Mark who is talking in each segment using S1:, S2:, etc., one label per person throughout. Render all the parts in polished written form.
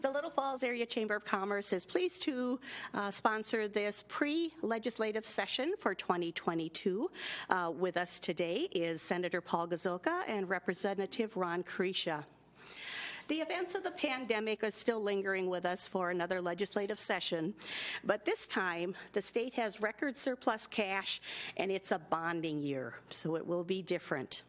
S1: The Little Falls Area Chamber of Commerce is pleased to sponsor this pre-legislative session for 2022. With us today is Senator Paul Gazelka and Representative Ron Carisha. The events of the pandemic are still lingering with us for another legislative session, but this time the state has record surplus cash and it's a bonding year, so it will be different.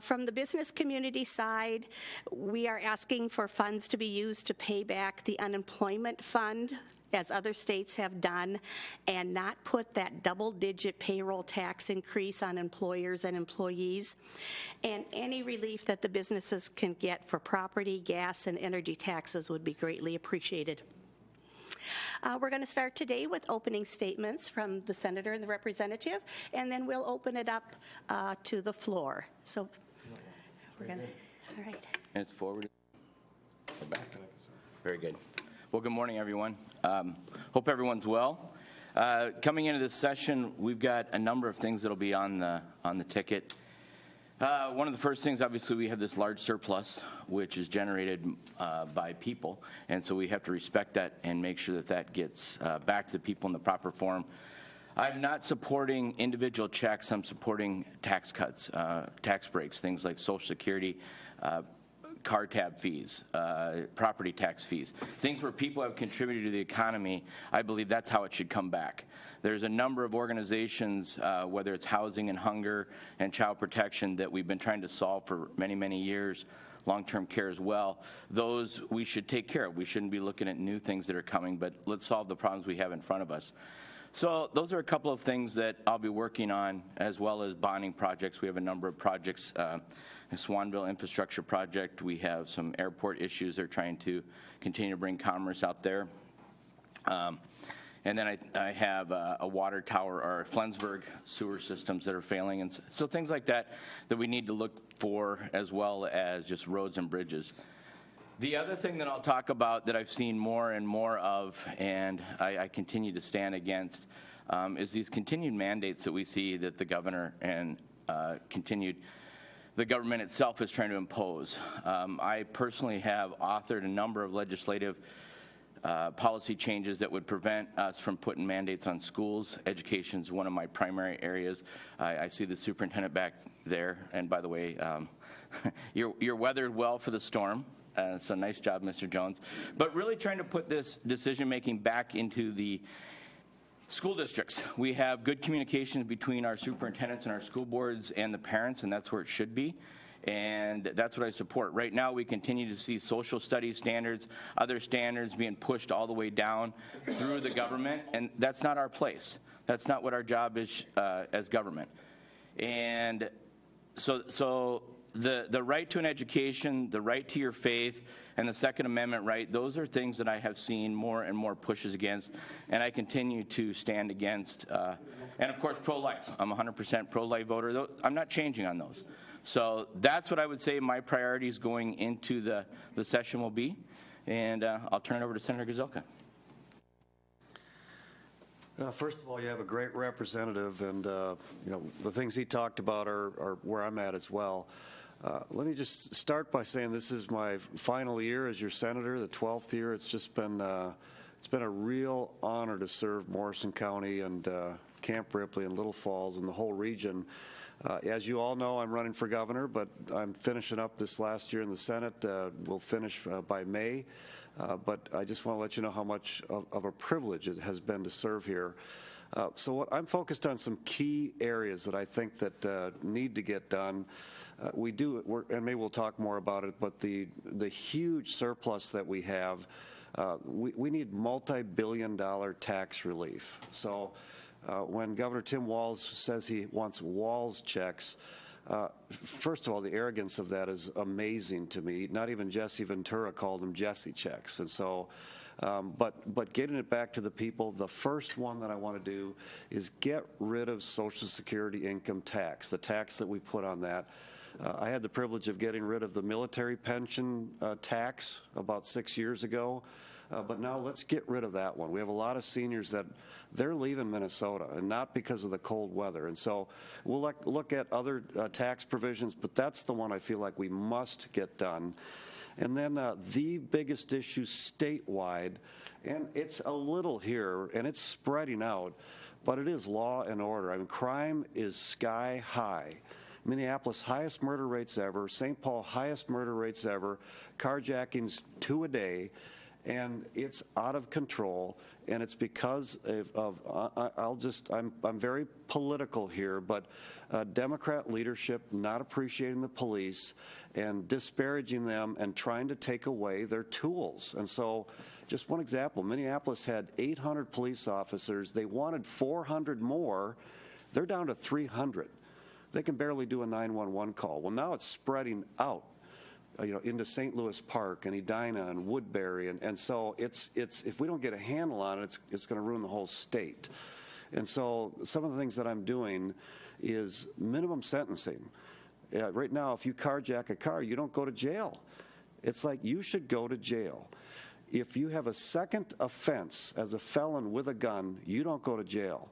S1: From the business community side, we are asking for funds to be used to pay back the unemployment fund, as other states have done, and not put that double-digit payroll tax increase on employers and employees. And any relief that the businesses can get for property, gas, and energy taxes would be greatly appreciated. We're going to start today with opening statements from the senator and the representative, and then we'll open it up to the floor. So we're going to, all right.
S2: And it's forward or back. Very good. Well, good morning, everyone. Hope everyone's well. Coming into this session, we've got a number of things that'll be on the ticket. One of the first things, obviously, we have this large surplus, which is generated by people, and so we have to respect that and make sure that that gets back to the people in the proper form. I'm not supporting individual checks. I'm supporting tax cuts, tax breaks, things like Social Security, car tab fees, property tax fees, things where people have contributed to the economy. I believe that's how it should come back. There's a number of organizations, whether it's housing and hunger and child protection, that we've been trying to solve for many, many years, long-term care as well. Those we should take care of. We shouldn't be looking at new things that are coming, but let's solve the problems we have in front of us. So those are a couple of things that I'll be working on, as well as bonding projects. We have a number of projects. The Swanville infrastructure project. We have some airport issues. They're trying to continue to bring commerce out there. And then I have a water tower or Flensburg sewer systems that are failing. And so things like that we need to look for, as well as just roads and bridges. The other thing that I'll talk about that I've seen more and more of, and I continue to stand against, is these continued mandates that we see that the governor and the government itself is trying to impose. I personally have authored a number of legislative policy changes that would prevent us from putting mandates on schools. Education is one of my primary areas. I see the superintendent back there, and by the way, you're weathered well for the storm. So nice job, Mr. Jones. But really trying to put this decision-making back into the school districts. We have good communication between our superintendents and our school boards and the parents, and that's where it should be. And that's what I support. Right now, we continue to see social studies standards, other standards being pushed all the way down through the government, and that's not our place. That's not what our job is as government. And so the right to an education, the right to your faith, and the Second Amendment right, those are things that I have seen more and more pushes against, and I continue to stand against. And of course, pro-life. I'm a 100% pro-life voter. I'm not changing on those. So that's what I would say my priorities going into the session will be. And I'll turn it over to Senator Gazelka.
S3: First of all, you have a great representative, and the things he talked about are where I'm at as well. Let me just start by saying this is my final year as your senator, the 12th year. It's just been it's been a real honor to serve Morrison County and Camp Ripley and Little Falls and the whole region. As you all know, I'm running for governor, but I'm finishing up this last year in the Senate. We'll finish by May. But I just want to let you know how much of a privilege it has been to serve here. So I'm focused on some key areas that I think that need to get done. And maybe we'll talk more about it, but the huge surplus that we have, we need multi-billion-dollar tax relief. So when Governor Tim Walz says he wants Walz checks, first of all, the arrogance of that is amazing to me. Not even Jesse Ventura called them Jesse checks. And so, but getting it back to the people, the first one that I want to do is get rid of Social Security income tax, the tax that we put on that. I had the privilege of getting rid of the military pension tax about 6 years ago. But now let's get rid of that one. We have a lot of seniors that they're leaving Minnesota, and not because of the cold weather. And so we'll look at other tax provisions, but that's the one I feel like we must get done. And then the biggest issue statewide, and it's a little here, and it's spreading out, but it is law and order. I mean, crime is sky high. Minneapolis, highest murder rates ever. St. Paul, highest murder rates ever. Carjackings, 2 a day. And it's out of control, and it's because I'm very political here, but Democrat leadership not appreciating the police and disparaging them and trying to take away their tools. And so, just one example, Minneapolis had 800 police officers. They wanted 400 more. They're down to 300. They can barely do a 911 call. Well, now it's spreading out, into St. Louis Park and Edina and Woodbury, and so it's if we don't get a handle on it, it's going to ruin the whole state. And so some of the things that I'm doing is minimum sentencing. Right now, if you carjack a car, you don't go to jail. It's like you should go to jail. If you have a second offense as a felon with a gun, you don't go to jail.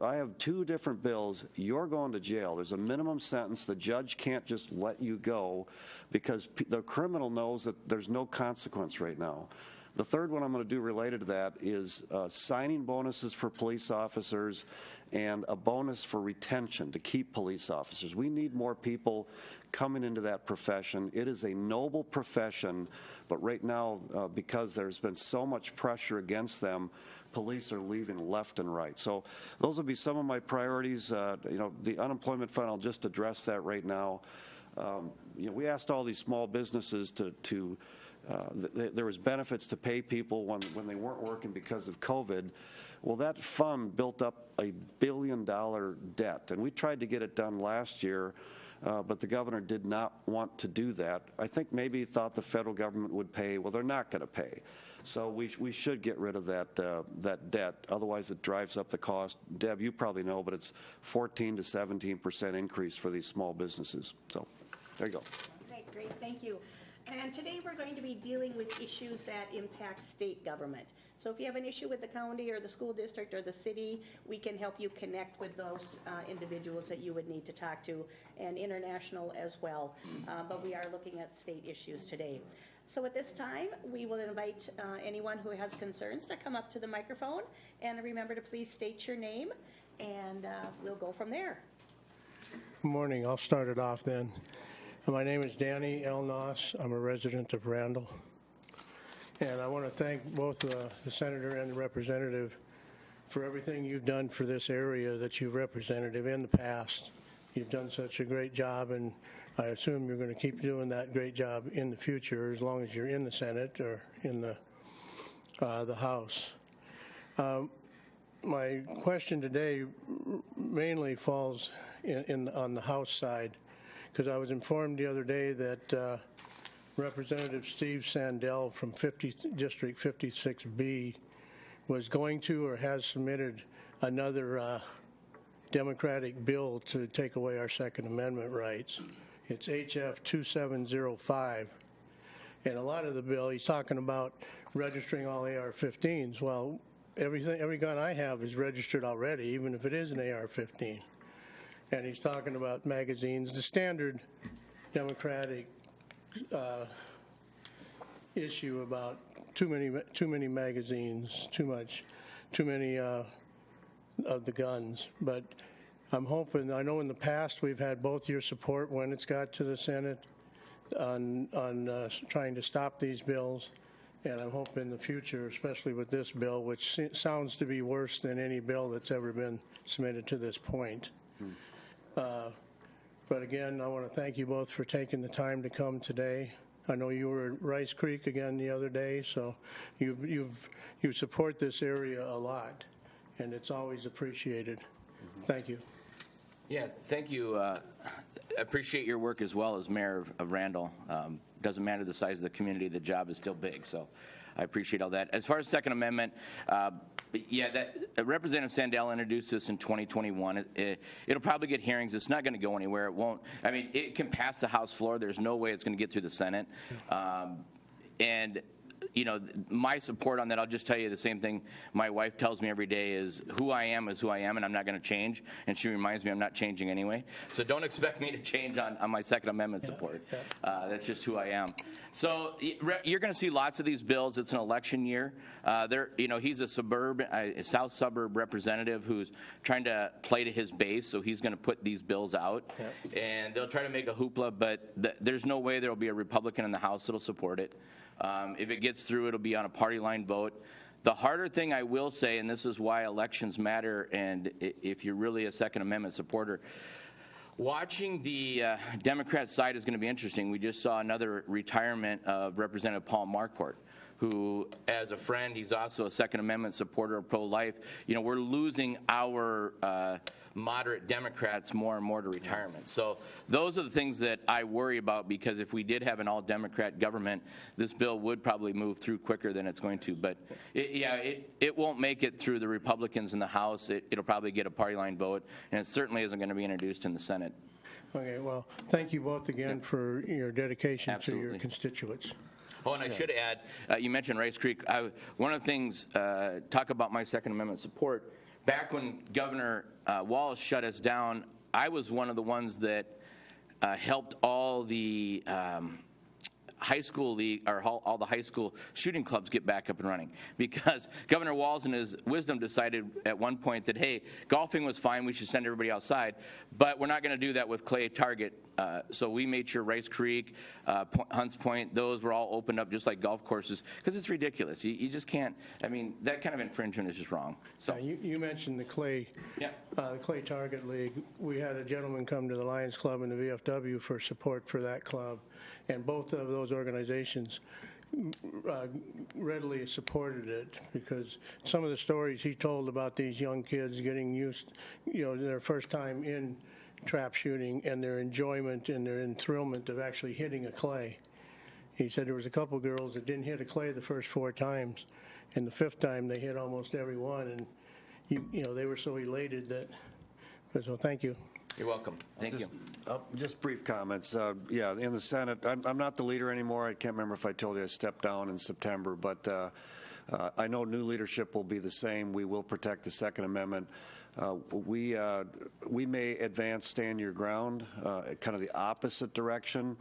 S3: I have 2 different bills. You're going to jail. There's a minimum sentence. The judge can't just let you go because the criminal knows that there's no consequence right now. The third one I'm going to do related to that is signing bonuses for police officers and a bonus for retention to keep police officers. We need more people coming into that profession. It is a noble profession, but right now, because there's been so much pressure against them, police are leaving left and right. So those will be some of my priorities. The unemployment fund, I'll just address that right now. We asked all these small businesses there was benefits to pay people when they weren't working because of COVID. Well, that fund built up a $1 billion debt, and we tried to get it done last year, but the governor did not want to do that. I think maybe he thought the federal government would pay. Well, they're not going to pay. So we should get rid of that debt. Otherwise, it drives up the cost. Deb, you probably know, but it's 14 to 17% increase for these small businesses. So there you go.
S1: Okay, great. Thank you. And today we're going to be dealing with issues that impact state government. So if you have an issue with the county or the school district or the city, we can help you connect with those individuals that you would need to talk to, and international as well. But we are looking at state issues today. So at this time, we will invite anyone who has concerns to come up to the microphone, and remember to please state your name, and we'll go from there.
S4: Good morning. I'll start it off then. My name is Danny L. Noss. I'm a resident of Randall. And I want to thank both the senator and the representative for everything you've done for this area that you've represented in the past. You've done such a great job, and I assume you're going to keep doing that great job in the future as long as you're in the Senate or in the House. My question today mainly falls on the House side, because I was informed the other day that Representative Steve Sandell from District 56B was going to or has submitted another Democratic bill to take away our Second Amendment rights. It's HF 2705. And a lot of the bill, he's talking about registering all AR-15s. Well, every gun I have is registered already, even if it is an AR-15. And he's talking about magazines, the standard Democratic issue about too many magazines, too many of the guns. But I'm hoping, I know in the past we've had both your support when it's got to the Senate on trying to stop these bills, and I'm hoping in the future, especially with this bill, which sounds to be worse than any bill that's ever been submitted to this point. But again, I want to thank you both for taking the time to come today. I know you were at Rice Creek again the other day, so you support this area a lot, and it's always appreciated. Thank you.
S2: Yeah, thank you. I appreciate your work as well as mayor of Randall. Doesn't matter the size of the community, the job is still big, so I appreciate all that. As far as Second Amendment, Representative Sandell introduced this in 2021. It'll probably get hearings. It's not going to go anywhere. It won't. I mean, it can pass the House floor. There's no way it's going to get through the Senate. And my support on that, I'll just tell you the same thing my wife tells me every day is who I am is who I am, and I'm not going to change. And she reminds me I'm not changing anyway. So don't expect me to change on my Second Amendment support. That's just who I am. So you're going to see lots of these bills. It's an election year. He's a South suburb representative who's trying to play to his base, so he's going to put these bills out. And they'll try to make a hoopla, but there's no way there will be a Republican in the House that'll support it. If it gets through, it'll be on a party line vote. The harder thing I will say, and this is why elections matter, and if you're really a Second Amendment supporter, watching the Democrat side is going to be interesting. We just saw another retirement of Representative Paul Marquardt, who, as a friend, he's also a Second Amendment supporter of pro-life. We're losing our moderate Democrats more and more to retirement. So those are the things that I worry about, because if we did have an all-Democrat government, this bill would probably move through quicker than it's going to. But it won't make it through the Republicans in the House. It'll probably get a party line vote, and it certainly isn't going to be introduced in the Senate.
S4: Okay, well, thank you both again for your dedication
S2: Absolutely.
S4: to your constituents.
S2: Oh, and I should add, you mentioned Rice Creek. One of the things, talk about my Second Amendment support, back when Governor Walz shut us down, I was one of the ones that helped all the high school league, or all the high school shooting clubs get back up and running, because Governor Walz in his wisdom decided at one point that, hey, golfing was fine, we should send everybody outside, but we're not going to do that with clay target. So we made sure Rice Creek, Hunts Point, those were all opened up just like golf courses, because it's ridiculous. You just can't, that kind of infringement is just wrong. So
S4: you mentioned the clay target league. We had a gentleman come to the Lions Club and the VFW for support for that club, and both of those organizations readily supported it, because some of the stories he told about these young kids getting used, their first time in trap shooting, and their enjoyment and their enthrillment of actually hitting a clay. He said there was a couple girls that didn't hit a clay the first 4 times, and the 5th time they hit almost every one, and they were so elated that. So thank you.
S2: You're welcome. Thank you.
S3: Just brief comments. In the Senate, I'm not the leader anymore. I can't remember if I told you I stepped down in September, but I know new leadership will be the same. We will protect the Second Amendment. We may advance stand your ground, kind of the opposite direction.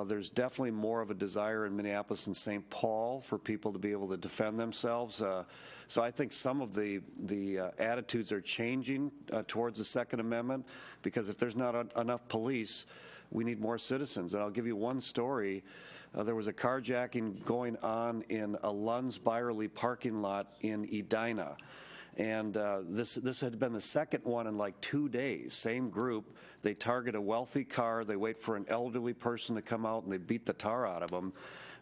S3: There's definitely more of a desire in Minneapolis and St. Paul for people to be able to defend themselves. So I think some of the attitudes are changing towards the Second Amendment, because if there's not enough police, we need more citizens. And I'll give you one story. There was a carjacking going on in a Lunds Byerly parking lot in Edina. And this had been the second one in like 2 days. Same group. They target a wealthy car. They wait for an elderly person to come out, and they beat the tar out of them.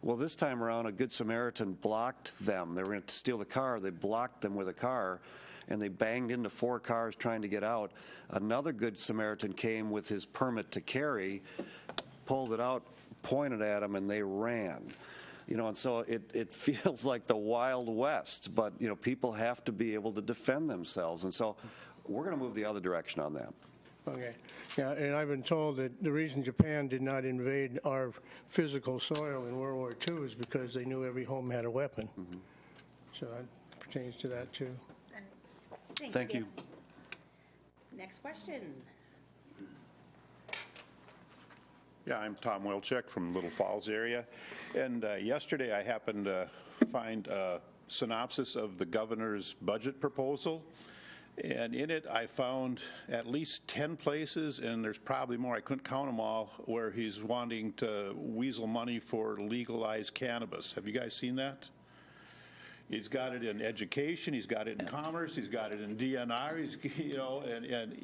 S3: Well, this time around, a Good Samaritan blocked them. They were going to steal the car. They blocked them with a car, and they banged into 4 cars trying to get out. Another Good Samaritan came with his permit to carry, pulled it out, pointed at them, and they ran. And so it feels like the Wild West, but, people have to be able to defend themselves. And so we're going to move the other direction on that.
S4: Okay. Yeah, and I've been told that the reason Japan did not invade our physical soil in World War II is because they knew every home had a weapon. Mm-hmm. So that pertains to that, too.
S3: Thank you.
S1: Next question.
S5: Yeah, I'm Tom Wilczek from Little Falls area. And yesterday I happened to find a synopsis of the governor's budget proposal. And in it I found at least 10 places, and there's probably more, I couldn't count them all, where he's wanting to weasel money for legalized cannabis. Have you guys seen that? He's got it in education, he's got it in commerce, he's got it in DNR,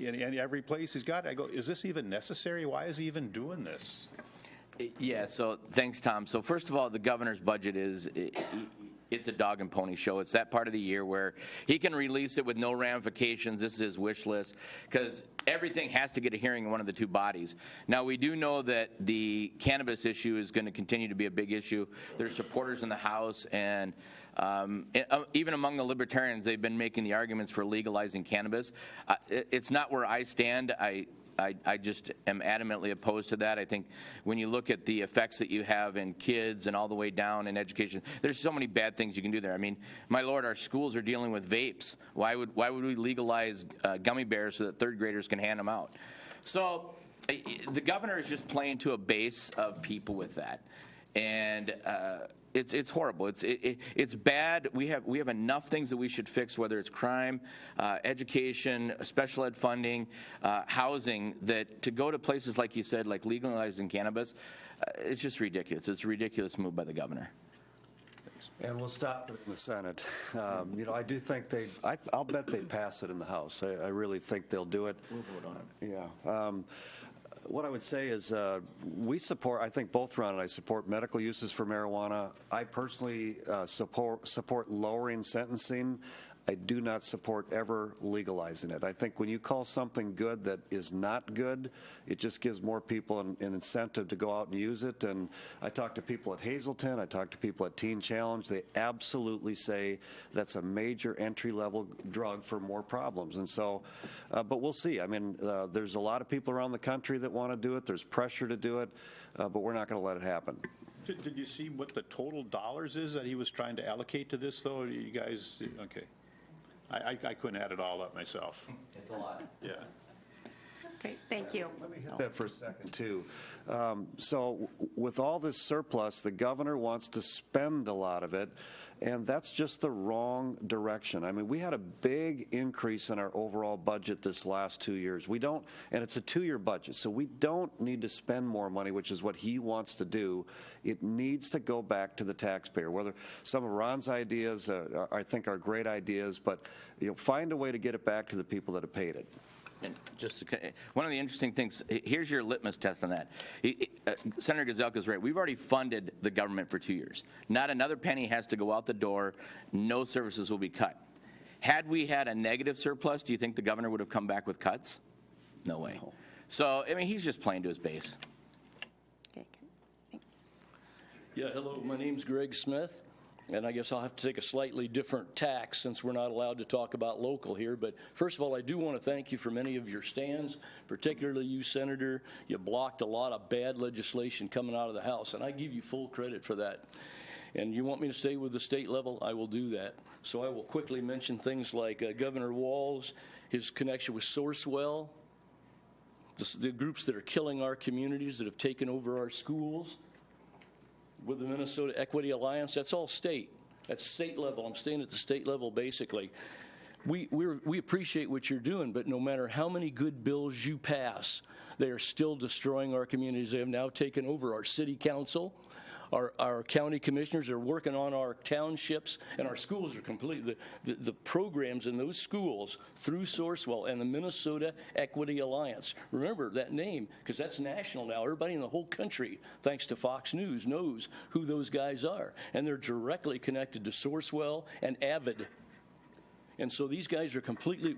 S5: and every place he's got it. I go, is this even necessary? Why is he even doing this?
S2: Yeah, so thanks, Tom. So first of all, the governor's budget it's a dog and pony show. It's that part of the year where he can release it with no ramifications. This is his wish list, because everything has to get a hearing in one of the 2 bodies. Now, we do know that the cannabis issue is going to continue to be a big issue. There's supporters in the House, and even among the libertarians, they've been making the arguments for legalizing cannabis. It's not where I stand. I just am adamantly opposed to that. I think when you look at the effects that you have in kids and all the way down in education, there's so many bad things you can do there. I mean, my Lord, our schools are dealing with vapes. Why would we legalize gummy bears so that third graders can hand them out? So the governor is just playing to a base of people with that, and it's horrible. It's bad. We have enough things that we should fix, whether it's crime, education, special ed funding, housing. That to go to places like you said, like legalizing cannabis, it's just ridiculous. It's a ridiculous move by the governor.
S3: And we'll stop it in the Senate. I do think I'll bet they pass it in the House. I really think they'll do it.
S2: We'll vote on it.
S3: Yeah. What I would say is we support, I think both Ron and I support medical uses for marijuana. I personally support lowering sentencing. I do not support ever legalizing it. I think when you call something good that is not good, it just gives more people an incentive to go out and use it. And I talk to people at Hazelton, I talk to people at Teen Challenge. They absolutely say that's a major entry-level drug for more problems. And so, but we'll see. I mean, there's a lot of people around the country that want to do it. There's pressure to do it, but we're not going to let it happen.
S5: Did you see what the total dollars is that he was trying to allocate to this, though? You guys, okay. I couldn't add it all up myself.
S2: It's a lot.
S5: Yeah.
S1: Great, thank you.
S3: Let me hit that for a second, too. So with all this surplus, the governor wants to spend a lot of it, and that's just the wrong direction. I mean, we had a big increase in our overall budget this last 2 years. We don't, and it's a 2-year budget, so we don't need to spend more money, which is what he wants to do. It needs to go back to the taxpayer. Whether some of Ron's ideas, I think, are great ideas, but find a way to get it back to the people that have paid it.
S2: And just one of the interesting things, here's your litmus test on that. Senator Gazelka is right. We've already funded the government for 2 years. Not another penny has to go out the door. No services will be cut. Had we had a negative surplus, do you think the governor would have come back with cuts? No way. So, I mean, he's just playing to his base.
S6: Yeah, hello, my name's Greg Smith, and I guess I'll have to take a slightly different tack since we're not allowed to talk about local here. But first of all, I do want to thank you for many of your stands, particularly you, Senator. You blocked a lot of bad legislation coming out of the House, and I give you full credit for that. And you want me to stay with the state level, I will do that. So I will quickly mention things like Governor Walz, his connection with Sourcewell, the groups that are killing our communities, that have taken over our schools, with the Minnesota Equity Alliance. That's all state. That's state level. I'm staying at the state level, basically. We appreciate what you're doing, but no matter how many good bills you pass, they are still destroying our communities. They have now taken over our city council. Our county commissioners are working on our townships, and our schools are complete. The programs in those schools through Sourcewell and the Minnesota Equity Alliance. Remember that name, because that's national now. Everybody in the whole country, thanks to Fox News, knows who those guys are. And they're directly connected to Sourcewell and Avid. And so these guys are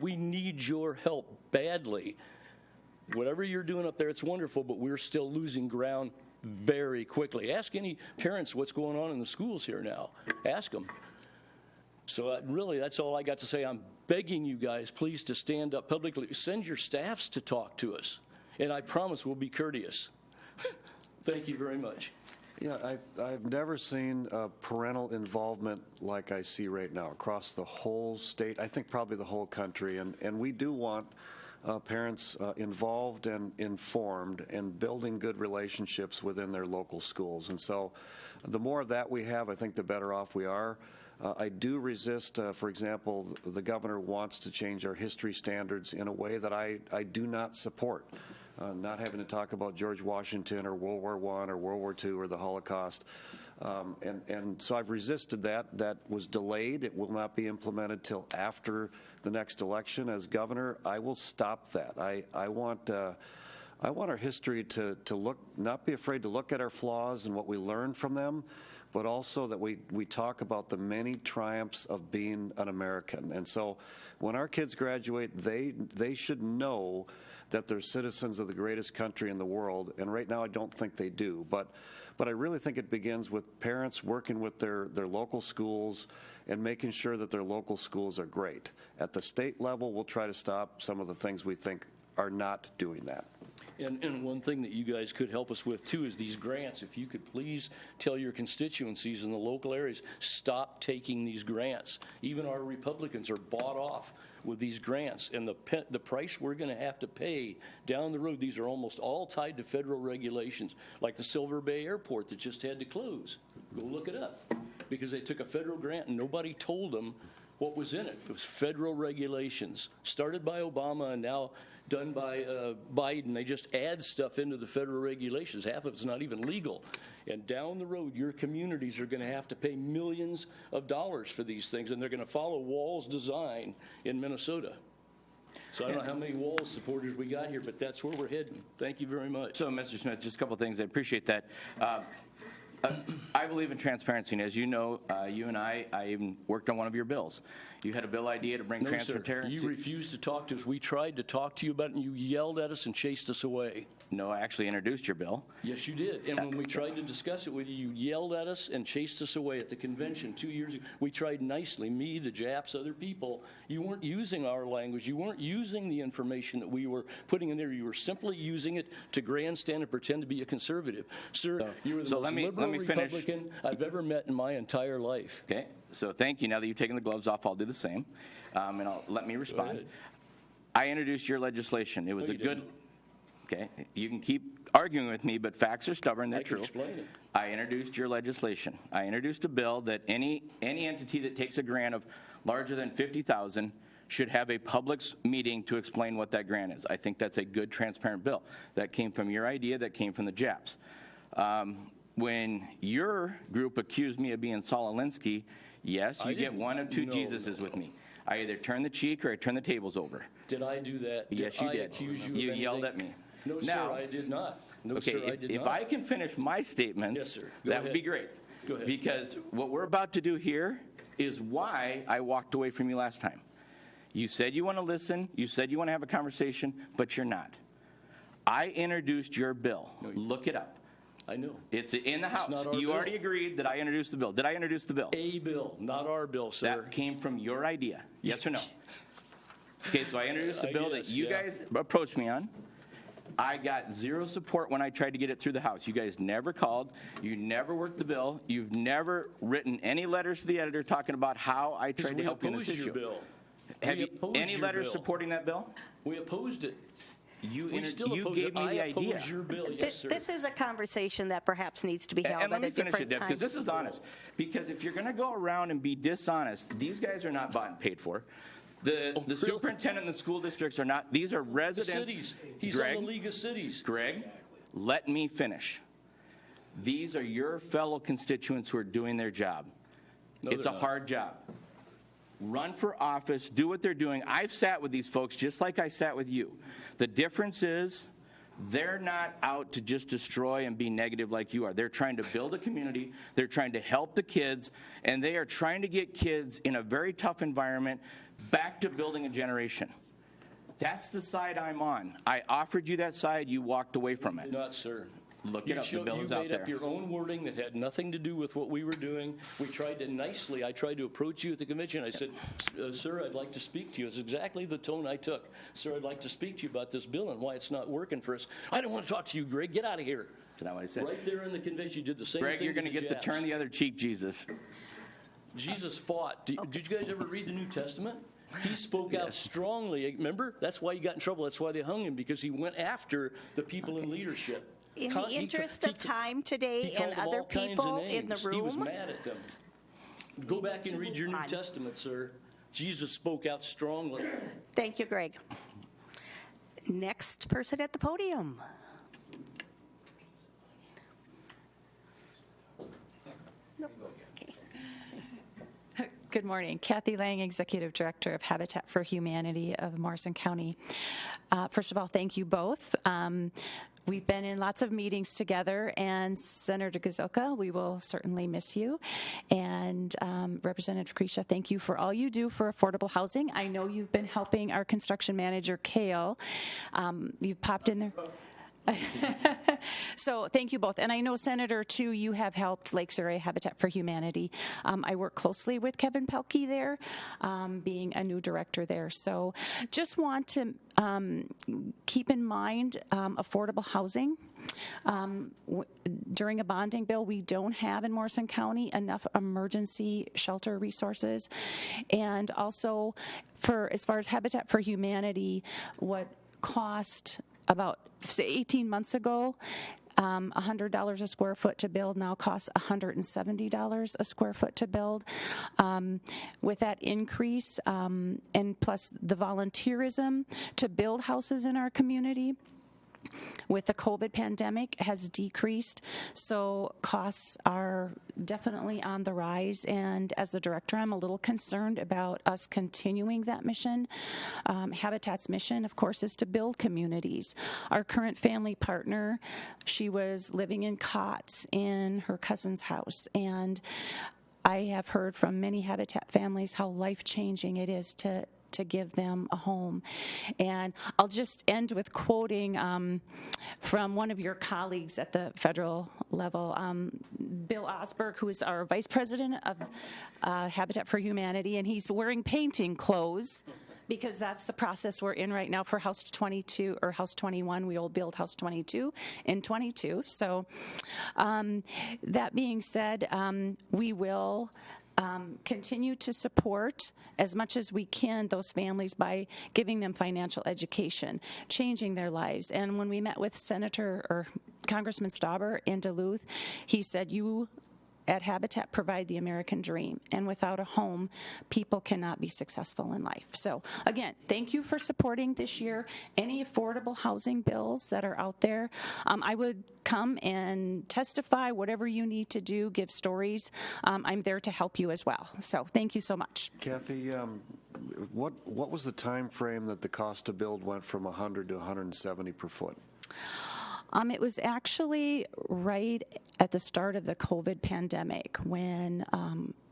S6: we need your help badly. Whatever you're doing up there, it's wonderful, but we're still losing ground very quickly. Ask any parents what's going on in the schools here now. Ask them. So really, that's all I got to say. I'm begging you guys, please, to stand up publicly. Send your staffs to talk to us, and I promise we'll be courteous. Thank you very much.
S3: Yeah, I've never seen parental involvement like I see right now across the whole state. I think probably the whole country, and we do want parents involved and informed and building good relationships within their local schools. And so the more of that we have, I think the better off we are. I do resist, for example, the governor wants to change our history standards in a way that I do not support. Not having to talk about George Washington or World War I or World War II or the Holocaust. And so I've resisted that. That was delayed. It will not be implemented till after the next election. As governor, I will stop that. I want our history to look, not be afraid to look at our flaws and what we learned from them, but also that we talk about the many triumphs of being an American. And so when our kids graduate, they should know that they're citizens of the greatest country in the world. And right now, I don't think they do. But I really think it begins with parents working with their local schools and making sure that their local schools are great. At the state level, we'll try to stop some of the things we think are not doing that.
S6: And one thing that you guys could help us with, too, is these grants. If you could please tell your constituencies in the local areas, stop taking these grants. Even our Republicans are bought off with these grants. And the price we're going to have to pay down the road, these are almost all tied to federal regulations, like the Silver Bay Airport that just had to close. Go look it up. Because they took a federal grant and nobody told them what was in it. It was federal regulations, started by Obama and now done by Biden. They just add stuff into the federal regulations. Half of it's not even legal. And down the road, your communities are going to have to pay millions of dollars for these things, and they're going to follow Wall's design in Minnesota. So I don't know how many Walls supporters we got here, but that's where we're heading. Thank you very much.
S2: So, Mr. Smith, just a couple of things. I appreciate that. I believe in transparency, and as you know, you and I even worked on one of your bills. You had a bill idea to bring transparency.
S6: Sir. You refused to talk to us. We tried to talk to you about it, and you yelled at us and chased us away.
S2: No, I actually introduced your bill.
S6: Yes, you did. And when we tried to discuss it with you, you yelled at us and chased us away at the convention 2 years ago. We tried nicely, me, the Japs, other people. You weren't using our language. You weren't using the information that we were putting in there. You were simply using it to grandstand and pretend to be a conservative. Sir, you were the most liberal Republican I've ever met in my entire life.
S2: Okay, so thank you. Now that you've taken the gloves off, I'll do the same. And let me respond. I introduced your legislation. It was a good... Okay, you can keep arguing with me, but facts are stubborn. They're true.
S6: Explain it.
S2: I introduced your legislation. I introduced a bill that any entity that takes a grant of larger than $50,000 should have a public meeting to explain what that grant is. I think that's a good, transparent bill. That came from your idea. That came from the Japs. When your group accused me of being Saul Alinsky, yes, you get one of two Jesuses with me. I either turn the cheek or I turn the tables over.
S6: Did I do that?
S2: Yes, you did.
S6: Accuse you
S2: You
S6: of
S2: yelled
S6: anything?
S2: at me.
S6: No,
S2: now,
S6: sir, I did not. No,
S2: okay,
S6: sir, I did
S2: if
S6: not.
S2: I can finish my statements,
S6: Yes, sir.
S2: that would be great.
S6: Go ahead.
S2: Because what we're about to do here is why I walked away from you last time. You said you want to listen. You said you want to have a conversation, but you're not. I introduced your bill. No, look it up.
S6: I know.
S2: It's in the House.
S6: Not our
S2: You
S6: bill.
S2: already agreed that I introduced the bill. Did I introduce the bill?
S6: A bill, not our bill, sir.
S2: That came from your idea. Yes or no? Okay, so I introduced a bill that you guys approached me on. I got zero support when I tried to get it through the House. You guys never called. You never worked the bill. You've never written any letters to the editor talking about how I tried to help you in this issue.
S6: Bill.
S2: Have you any letters supporting that bill?
S6: We opposed it.
S2: You
S6: gave
S2: me the idea.
S6: I your bill, yes, sir.
S1: This is a conversation that perhaps needs to be held
S2: and let
S1: at
S2: me
S1: a
S2: finish
S1: different
S2: it, Deb,
S1: time.
S2: because this is honest. Because if you're going to go around and be dishonest, these guys are not bought and paid for. The
S6: really?
S2: superintendent and the school districts are not. These are residents.
S6: Cities. He's
S2: Greg,
S6: on the League of Cities.
S2: Greg, let me finish. These are your fellow constituents who are doing their job.
S6: No,
S2: it's a hard job. Run for office, do what they're doing. I've sat with these folks just like I sat with you. The difference is they're not out to just destroy and be negative like you are. They're trying to build a community. They're trying to help the kids, and they are trying to get kids in a very tough environment back to building a generation. That's the side I'm on. I offered you that side. You walked away from it.
S6: Not, sir.
S2: Look it up. The bill is out there.
S6: You made up your own wording that had nothing to do with what we were doing. We tried to nicely. I tried to approach you at the convention. I said, sir, I'd like to speak to you. It's exactly the tone I took. Sir, I'd like to speak to you about this bill and why it's not working for us. I don't want to talk to you, Greg. Get out of here.
S2: That's not what I said.
S6: Right there in the convention, you did the same thing.
S2: Greg, you're going to get the turn the other cheek, Jesus.
S6: Jesus fought. Did you guys ever read the New Testament? He spoke out strongly. Remember? That's why he got in trouble. That's why they hung him, because he went after the people in leadership.
S1: In the interest of time today and other people in the room.
S6: He was mad at them. Go back and read your New Testament, sir. Jesus spoke out strongly.
S1: Thank you, Greg. Next person at the podium.
S7: Good morning. Kathy Lang, Executive Director of Habitat for Humanity of Morrison County. First of all, thank you both. We've been in lots of meetings together, and Senator Gazelka, we will certainly miss you. And Representative Krisha, thank you for all you do for affordable housing. I know you've been helping our construction manager, Kale. You've popped in there. So thank you both. And I know, Senator, too, you have helped Lakes Area Habitat for Humanity. I work closely with Kevin Pelkey there, being a new director there. So just want to keep in mind affordable housing. During a bonding bill, we don't have in Morrison County enough emergency shelter resources. And also, as far as Habitat for Humanity, what cost about, say, 18 months ago, $100 a square foot to build now costs $170 a square foot to build. With that increase, and plus the volunteerism to build houses in our community, with the COVID pandemic has decreased, so costs are definitely on the rise. And as the director, I'm a little concerned about us continuing that mission. Habitat's mission, of course, is to build communities. Our current family partner, she was living in cots in her cousin's house, and I have heard from many Habitat families how life-changing it is to give them a home. And I'll just end with quoting from one of your colleagues at the federal level, Bill Osberg, who is our vice president of Habitat for Humanity, and he's wearing painting clothes because that's the process we're in right now for House 22 or House 21. We will build House 22 in 22. So that being said, we will continue to support as much as we can those families by giving them financial education, changing their lives. And when we met with Senator or Congressman Stauber in Duluth, he said, you at Habitat provide the American dream, and without a home, people cannot be successful in life. So again, thank you for supporting this year any affordable housing bills that are out there. I would come and testify, whatever you need to do, give stories. I'm there to help you as well. So thank you so much.
S3: Kathy, what was the time frame that the cost to build went from 100 to 170 per foot?
S7: It was actually right at the start of the COVID pandemic when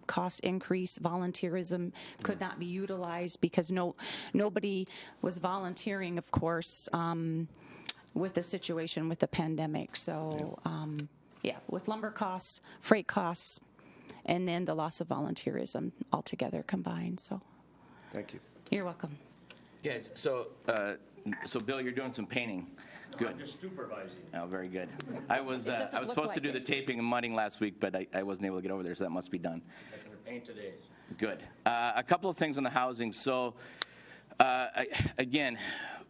S7: costs increased, volunteerism could not be utilized because nobody was volunteering, of course, with the situation with the pandemic. So, with lumber costs, freight costs, and then the loss of volunteerism altogether combined. So,
S3: thank you.
S7: You're welcome.
S2: Yeah, so Bill, you're doing some painting. Good.
S6: I'm just supervising.
S2: Oh, very good. I was supposed to do the taping and mudding last week, but I wasn't able to get over there, so that must be done.
S6: I'm going to paint today.
S2: Good. A couple of things on the housing. So, again,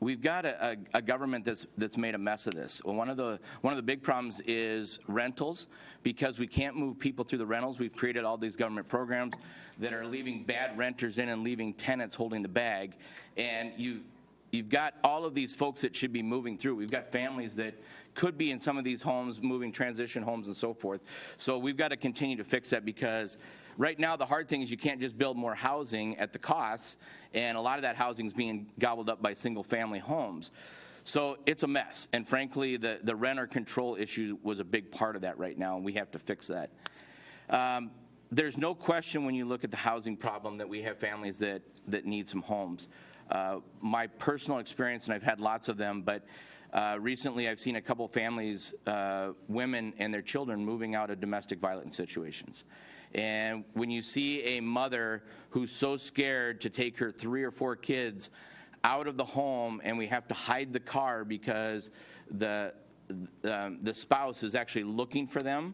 S2: we've got a government that's made a mess of this. Well, one of the big problems is rentals. Because we can't move people through the rentals, we've created all these government programs that are leaving bad renters in and leaving tenants holding the bag. And you've got all of these folks that should be moving through. We've got families that could be in some of these homes, moving transition homes and so forth. So we've got to continue to fix that, because right now the hard thing is you can't just build more housing at the costs, and a lot of that housing is being gobbled up by single-family homes. So it's a mess, and frankly, the renter control issue was a big part of that right now, and we have to fix that. There's no question when you look at the housing problem that we have families that need some homes. My personal experience, and I've had lots of them, but recently I've seen a couple families, women and their children, moving out of domestic violence situations. And when you see a mother who's so scared to take her 3 or 4 kids out of the home, and we have to hide the car because the spouse is actually looking for them,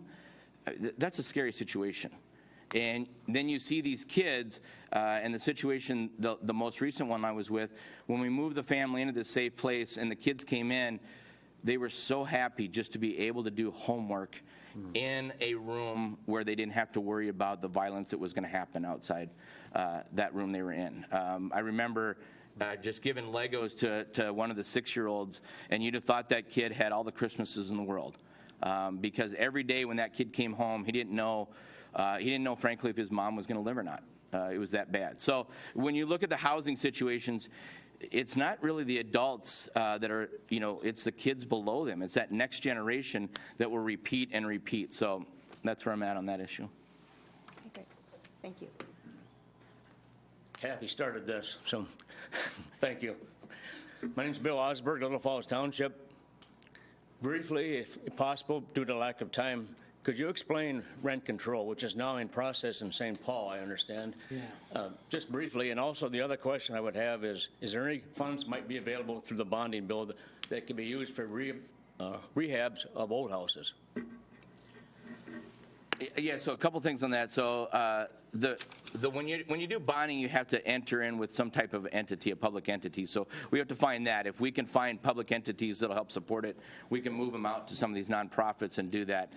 S2: that's a scary situation. And then you see these kids, and the situation, the most recent one I was with, when we moved the family into this safe place and the kids came in, they were so happy just to be able to do homework in a room where they didn't have to worry about the violence that was going to happen outside that room they were in. I remember just giving Legos to one of the 6-year-olds, and you'd have thought that kid had all the Christmases in the world. Because every day when that kid came home, he didn't know, frankly, if his mom was going to live or not. It was that bad. So when you look at the housing situations, it's not really the adults that are, it's the kids below them. It's that next generation that will repeat and repeat. So that's where I'm at on that issue.
S1: Okay, great. Thank you.
S8: Kathy started this, so thank you. My name's Bill Osberg, Little Falls Township. Briefly, if possible, due to lack of time, could you explain rent control, which is now in process in St. Paul, I understand? Yeah. Just briefly, and also the other question I would have is there any funds might be available through the bonding bill that can be used for rehabs of old houses?
S2: Yeah, so a couple things on that. So when you do bonding, you have to enter in with some type of entity, a public entity. So we have to find that. If we can find public entities that'll help support it, we can move them out to some of these nonprofits and do that.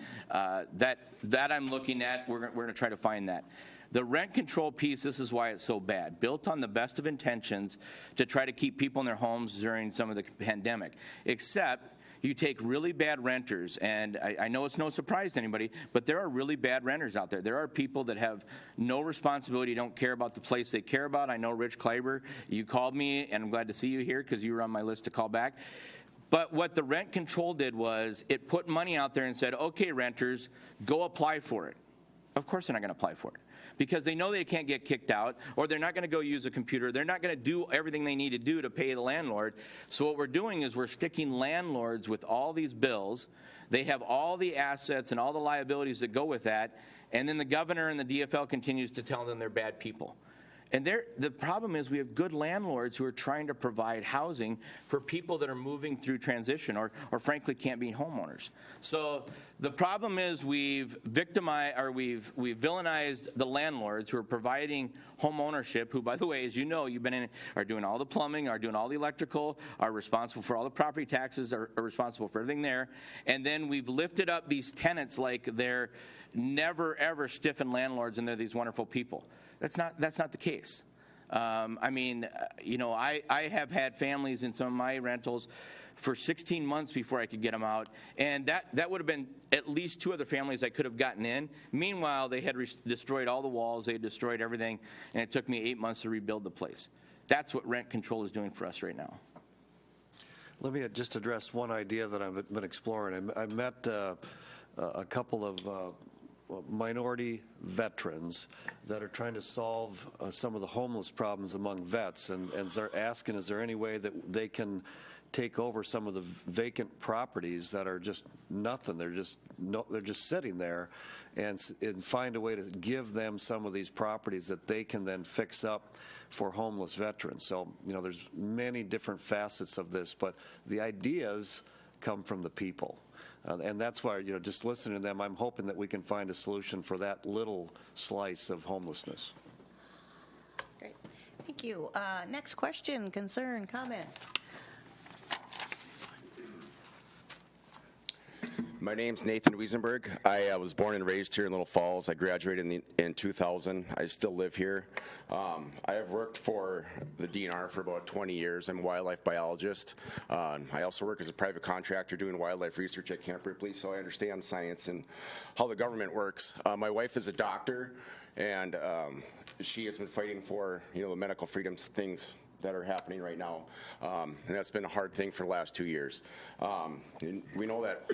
S2: That I'm looking at. We're going to try to find that. The rent control piece, this is why it's so bad. Built on the best of intentions to try to keep people in their homes during some of the pandemic, except you take really bad renters, and I know it's no surprise to anybody, but there are really bad renters out there. There are people that have no responsibility, don't care about the place they care about. I know Rich Kleiber, you called me, and I'm glad to see you here because you were on my list to call back. But what the rent control did was it put money out there and said, okay, renters, go apply for it. Of course they're not going to apply for it, because they know they can't get kicked out, or they're not going to go use a computer. They're not going to do everything they need to do to pay the landlord. So what we're doing is we're sticking landlords with all these bills. They have all the assets and all the liabilities that go with that, and then the governor and the DFL continues to tell them they're bad people. And the problem is we have good landlords who are trying to provide housing for people that are moving through transition or frankly can't be homeowners. So the problem is we've villainized the landlords who are providing home ownership, who, by the way, as you know, are doing all the plumbing, are doing all the electrical, are responsible for all the property taxes, are responsible for everything there. And then we've lifted up these tenants like they're never, ever stiffened landlords and they're these wonderful people. That's not the case. I mean, I have had families in some of my rentals for 16 months before I could get them out, and that would have been at least 2 other families I could have gotten in. Meanwhile, they had destroyed all the walls, they had destroyed everything, and it took me 8 months to rebuild the place. That's what rent control is doing for us right now.
S3: Let me just address one idea that I've been exploring. I met a couple of minority veterans that are trying to solve some of the homeless problems among vets, and they're asking, is there any way that they can take over some of the vacant properties that are just nothing? They're just sitting there, and find a way to give them some of these properties that they can then fix up for homeless veterans. So there's many different facets of this, but the ideas come from the people. And that's why, just listening to them, I'm hoping that we can find a solution for that little slice of homelessness.
S1: Great. Thank you. Next question, concern, comment.
S9: My name's Nathan Wiesenberg. I was born and raised here in Little Falls. I graduated in 2000. I still live here. I have worked for the DNR for about 20 years. I'm a wildlife biologist. I also work as a private contractor doing wildlife research at Camp Ripley, so I understand science and how the government works. My wife is a doctor, and she has been fighting for the medical freedoms things that are happening right now, and that's been a hard thing for the last 2 years. And we know that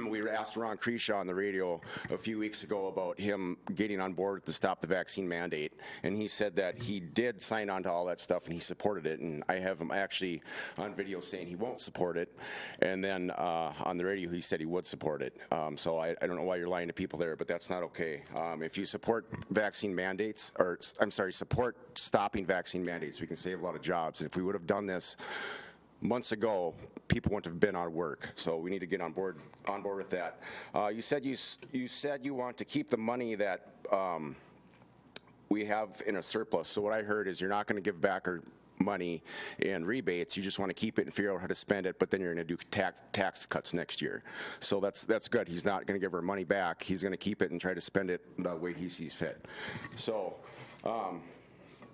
S9: we asked Ron Krisha on the radio a few weeks ago about him getting on board to stop the vaccine mandate, and he said that he did sign on to all that stuff and he supported it, and I have him actually on video saying he won't support it, and then on the radio he said he would support it. So I don't know why you're lying to people there, but that's not okay. If you support vaccine mandates, or I'm sorry, support stopping vaccine mandates, we can save a lot of jobs. If we would have done this months ago, people wouldn't have been out of work. So we need to get on board with that. You said you want to keep the money that we have in a surplus. So what I heard is you're not going to give back our money in rebates. You just want to keep it and figure out how to spend it, but then you're going to do tax cuts next year. So that's good. He's not going to give our money back. He's going to keep it and try to spend it the way he sees fit. So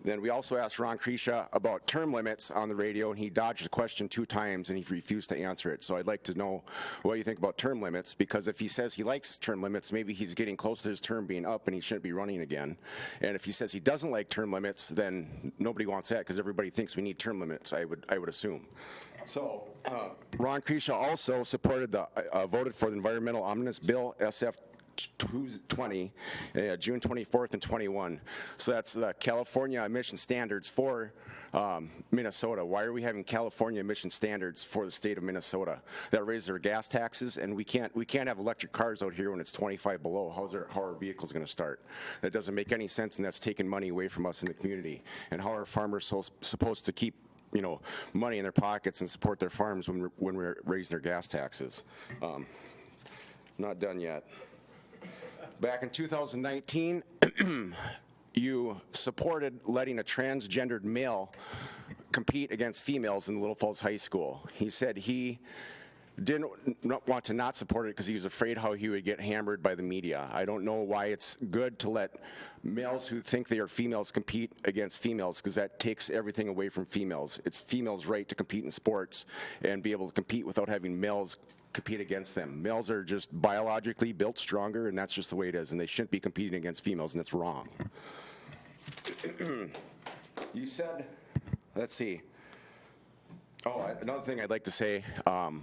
S9: then we also asked Ron Krisha about term limits on the radio, and he dodged the question 2 times, and he refused to answer it. So I'd like to know what you think about term limits, because if he says he likes term limits, maybe he's getting close to his term being up, and he shouldn't be running again. And if he says he doesn't like term limits, then nobody wants that, because everybody thinks we need term limits, I would assume. So Ron Krisha also supported voted for the Environmental Omnibus Bill, SF 20, June 24th and 21. So that's the California emission standards for Minnesota. Why are we having California emission standards for the state of Minnesota that raise their gas taxes, and we can't have electric cars out here when it's 25 below? How are vehicles going to start? That doesn't make any sense, and that's taking money away from us in the community. And how are farmers supposed to keep money in their pockets and support their farms when we raise their gas taxes? Not done yet. Back in 2019, you supported letting a transgendered male compete against females in Little Falls High School. He said he didn't want to not support it because he was afraid how he would get hammered by the media. I don't know why it's good to let males who think they are females compete against females, because that takes everything away from females. It's females' right to compete in sports and be able to compete without having males compete against them. Males are just biologically built stronger, and that's just the way it is, and they shouldn't be competing against females, and that's wrong. You said, let's see. Oh, another thing I'd like to say,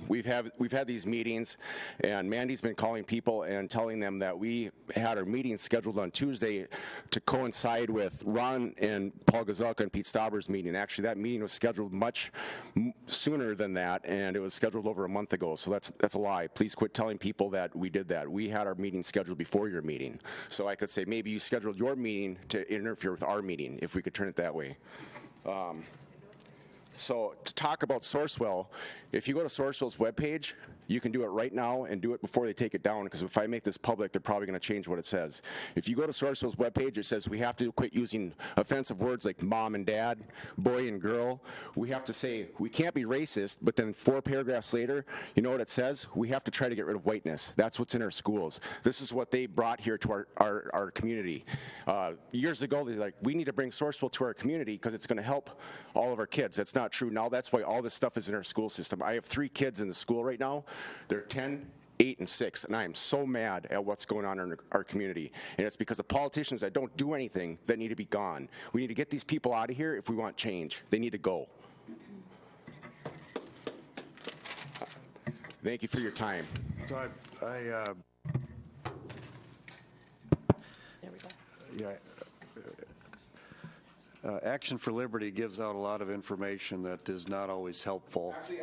S9: we've had these meetings, and Mandy's been calling people and telling them that we had our meeting scheduled on Tuesday to coincide with Ron and Paul Gazelka and Pete Stauber's meeting. Actually, that meeting was scheduled much sooner than that, and it was scheduled over a month ago, so that's a lie. Please quit telling people that we did that. We had our meeting scheduled before your meeting. So I could say maybe you scheduled your meeting to interfere with our meeting, if we could turn it that way. So to talk about Sourcewell, if you go to Sourcewell's webpage, you can do it right now and do it before they take it down, because if I make this public, they're probably going to change what it says. If you go to Sourcewell's webpage, it says we have to quit using offensive words like mom and dad, boy and girl. We have to say we can't be racist, but then 4 paragraphs later, you know what it says? We have to try to get rid of whiteness. That's what's in our schools. This is what they brought here to our community. Years ago, they're like, we need to bring Sourcewell to our community because it's going to help all of our kids. That's not true. Now that's why all this stuff is in our school system. I have 3 kids in the school right now. They're 10, 8, and 6, and I am so mad at what's going on in our community. And it's because of politicians that don't do anything that need to be gone. We need to get these people out of here if we want change. They need to go. Thank you for your time.
S3: So
S1: There we go.
S3: yeah. Action for Liberty gives out a lot of information that is not always helpful.
S9: Actually,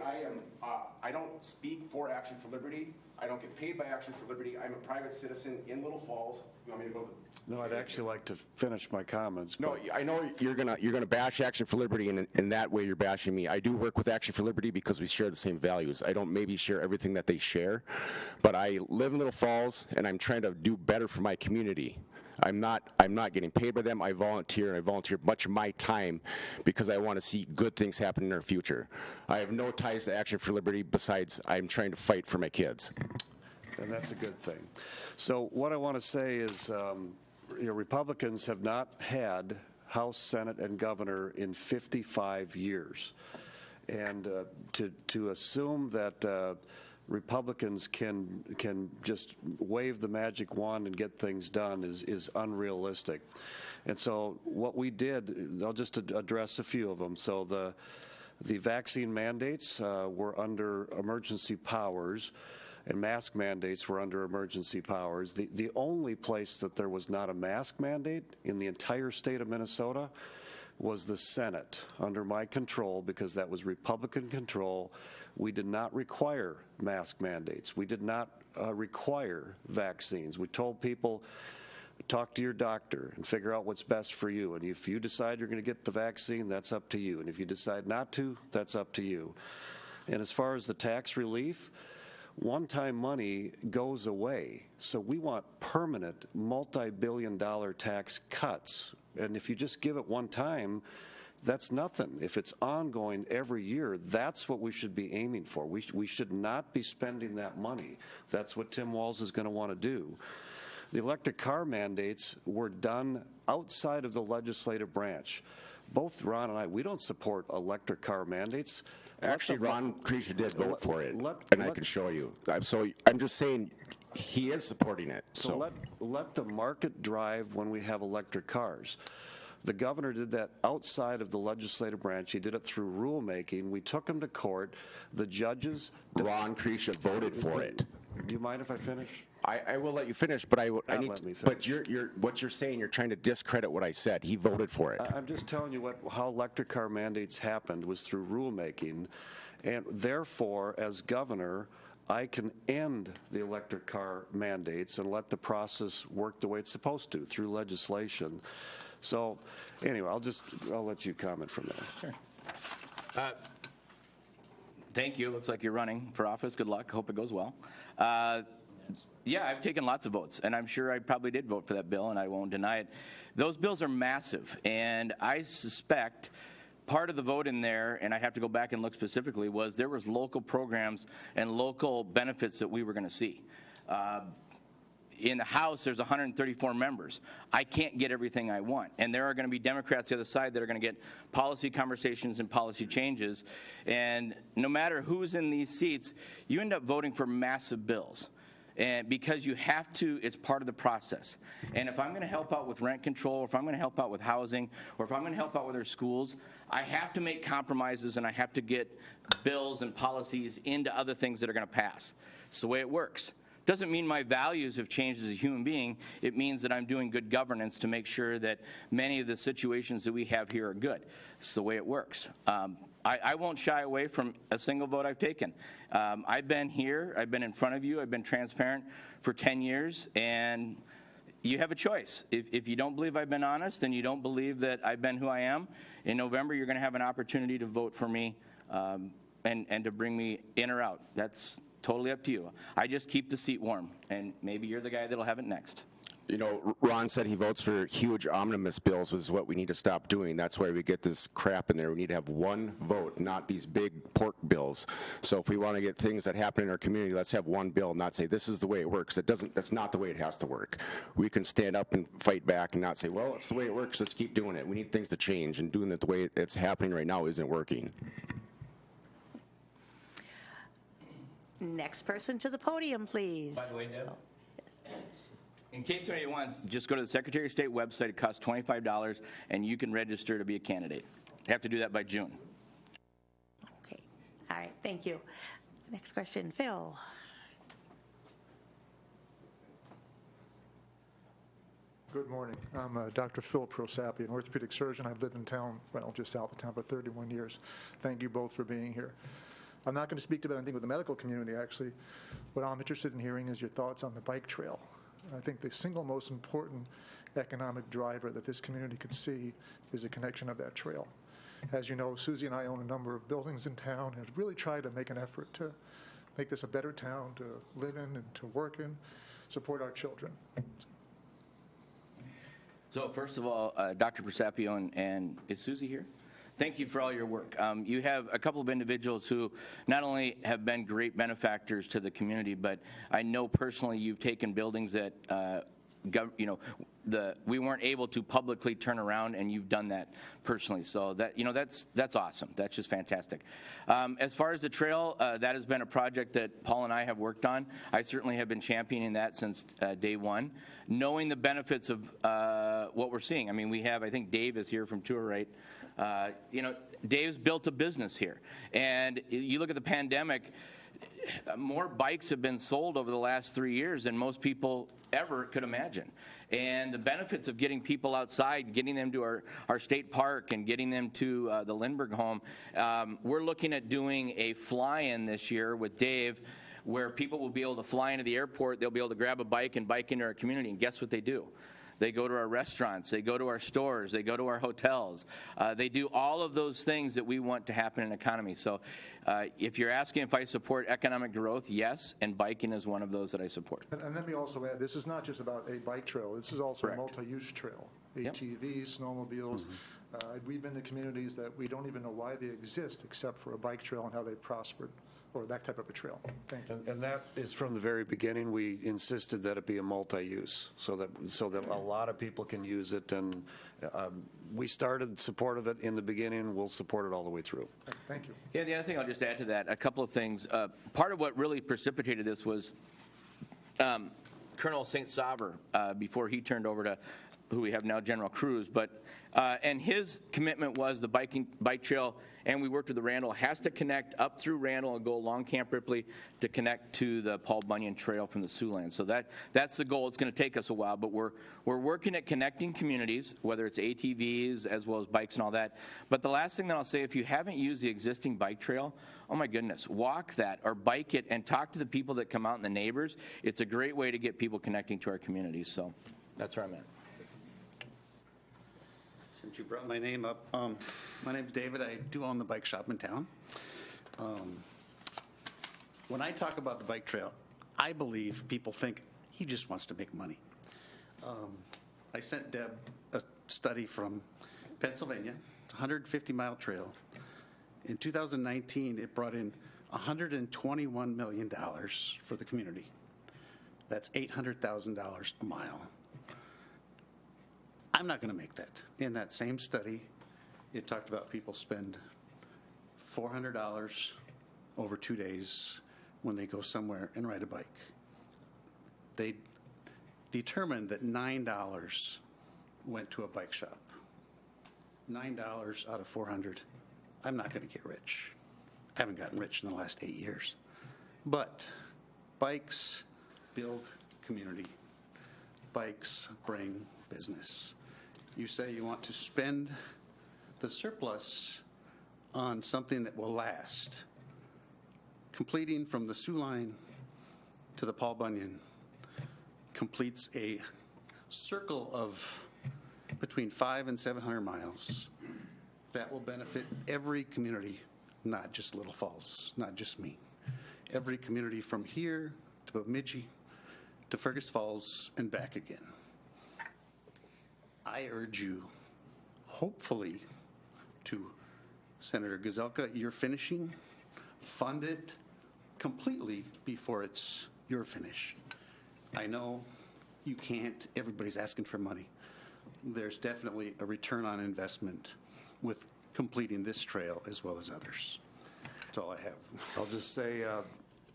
S9: I don't speak for Action for Liberty. I don't get paid by Action for Liberty. I'm a private citizen in Little Falls. You want me to go?
S3: No, I'd actually like to finish my comments.
S9: No, I know you're gonna bash Action for Liberty, and in that way you're bashing me. I do work with Action for Liberty because we share the same values. I don't maybe share everything that they share, but I live in Little Falls, and I'm trying to do better for my community. I'm not getting paid by them. I volunteer, and I volunteer much of my time because I want to see good things happen in our future. I have no ties to Action for Liberty besides I'm trying to fight for my kids.
S3: And that's a good thing. So what I want to say is Republicans have not had House, Senate, and governor in 55 years. And to assume that Republicans can just wave the magic wand and get things done is unrealistic. And so what we did, I'll just address a few of them. So the vaccine mandates were under emergency powers, and mask mandates were under emergency powers. The only place that there was not a mask mandate in the entire state of Minnesota was the Senate, under my control, because that was Republican control. We did not require mask mandates. We did not require vaccines. We told people, talk to your doctor and figure out what's best for you. And if you decide you're going to get the vaccine, that's up to you. And if you decide not to, that's up to you. And as far as the tax relief, one-time money goes away. So we want permanent multi-billion-dollar tax cuts. And if you just give it one time, that's nothing. If it's ongoing every year, that's what we should be aiming for. We should not be spending that money. That's what Tim Walz is going to want to do. The electric car mandates were done outside of the legislative branch. Both Ron and I, we don't support electric car mandates.
S9: Actually, Ron Creasy did vote for it, and I can show you. So I'm just saying he is supporting it.
S3: So let the market drive when we have electric cars. The governor did that outside of the legislative branch. He did it through rulemaking. We took him to court. The judges...
S9: Ron Creasy voted for it.
S3: Do you mind if I finish?
S9: I will let you finish, but I need.
S3: let me
S9: But
S3: finish.
S9: what you're saying, you're trying to discredit what I said. He voted for it.
S3: I'm just telling you how electric car mandates happened was through rulemaking, and therefore, as governor, I can end the electric car mandates and let the process work the way it's supposed to through legislation. So, anyway, I'll let you comment from there.
S2: Sure. Thank you. Looks like you're running for office. Good luck. Hope it goes well. Yeah, I've taken lots of votes, and I'm sure I probably did vote for that bill, and I won't deny it. Those bills are massive, and I suspect part of the vote in there, and I have to go back and look specifically, was there was local programs and local benefits that we were going to see. In the House, there's 134 members. I can't get everything I want. And there are going to be Democrats the other side that are going to get policy conversations and policy changes. And no matter who's in these seats, you end up voting for massive bills. And because you have to, it's part of the process. And if I'm going to help out with rent control, or if I'm going to help out with housing, or if I'm going to help out with our schools, I have to make compromises and I have to get bills and policies into other things that are going to pass. It's the way it works. Doesn't mean my values have changed as a human being. It means that I'm doing good governance to make sure that many of the situations that we have here are good. It's the way it works. I won't shy away from a single vote I've taken. I've been here, I've been in front of you, I've been transparent for 10 years, and you have a choice. If you don't believe I've been honest and you don't believe that I've been who I am, in November you're going to have an opportunity to vote for me and to bring me in or out. That's totally up to you. I just keep the seat warm, and maybe you're the guy that'll have it next.
S9: You know, Ron said he votes for huge omnibus bills, which is what we need to stop doing. That's why we get this crap in there. We need to have one vote, not these big pork bills. So if we want to get things that happen in our community, let's have one bill and not say this is the way it works. That's not the way it has to work. We can stand up and fight back and not say, well, it's the way it works, let's keep doing it. We need things to change, and doing it the way it's happening right now isn't working.
S1: Next person to the podium, please.
S2: By the way, Deb, in case anybody wants, just go to the Secretary of State website. It costs $25, and you can register to be a candidate. You have to do that by June.
S1: Okay. All right. Thank you. Next question, Phil.
S10: Good morning. I'm Dr. Phil Prosapi, an orthopedic surgeon. I've lived in town, well, just south of town for 31 years. Thank you both for being here. I'm not going to speak about anything with the medical community, actually. What I'm interested in hearing is your thoughts on the bike trail. I think the single most important economic driver that this community could see is the connection of that trail. As you know, Susie and I own a number of buildings in town and have really tried to make an effort to make this a better town to live in and to work in, support our children.
S2: So first of all, Dr. Persapio and is Susie here? Thank you for all your work. You have a couple of individuals who not only have been great benefactors to the community, but I know personally you've taken buildings that we weren't able to publicly turn around, and you've done that personally. So that's awesome. That's just fantastic. As far as the trail, that has been a project that Paul and I have worked on. I certainly have been championing that since day one, knowing the benefits of what we're seeing. I mean, I think Dave is here from Tour Right. Dave's built a business here, and you look at the pandemic. More bikes have been sold over the last 3 years than most people ever could imagine. And the benefits of getting people outside, getting them to our state park and getting them to the Lindbergh home, we're looking at doing a fly-in this year with Dave where people will be able to fly into the airport, they'll be able to grab a bike and bike into our community, and guess what they do? They go to our restaurants, they go to our stores, they go to our hotels. They do all of those things that we want to happen in an economy. So if you're asking if I support economic growth, yes, and biking is one of those that I support.
S10: And let me also add, this is not just about a bike trail. This is also
S2: Correct.
S10: a multi-use trail.
S2: Yep.
S10: ATVs, snowmobiles. We've been to communities that we don't even know why they exist except for a bike trail and how they prospered, or that type of a trail. Thank you.
S3: And that is from the very beginning. We insisted that it be a multi-use, so that a lot of people can use it. And we started support of it in the beginning. We'll support it all the way through.
S10: Thank you.
S2: Yeah, the other thing I'll just add to that, a couple of things. Part of what really precipitated this was Colonel St. Sauver, before he turned over to who we have now, General Cruz, but and his commitment was the bike trail, and we worked with the Randall, has to connect up through Randall and go along Camp Ripley to connect to the Paul Bunyan Trail from the Siouxland. So that's the goal. It's going to take us a while, but we're working at connecting communities, whether it's ATVs as well as bikes and all that. But the last thing that I'll say, if you haven't used the existing bike trail, oh my goodness, walk that or bike it and talk to the people that come out and the neighbors. It's a great way to get people connecting to our communities. So that's where I'm at.
S11: Since you brought my name up, my name's David. I do own the bike shop in town. When I talk about the bike trail, I believe people think he just wants to make money. I sent Deb a study from Pennsylvania. It's a 150-mile trail. In 2019, it brought in $121 million for the community. That's $800,000 a mile. I'm not going to make that. In that same study, it talked about people spend $400 over 2 days when they go somewhere and ride a bike. They determined that $9 went to a bike shop. $9 out of 400. I'm not going to get rich. I haven't gotten rich in the last 8 years. But bikes build community. Bikes bring business. You say you want to spend the surplus on something that will last. Completing from the Sioux Line to the Paul Bunyan completes a circle of between 500 and 700 miles that will benefit every community, not just Little Falls, not just me. Every community from here to Bemidji to Fergus Falls and back again. I urge you, hopefully, to Senator Gazelka, you're finishing, fund it completely before it's your finish. I know you can't, everybody's asking for money. There's definitely a return on investment with completing this trail as well as others. That's all I have.
S3: I'll just say,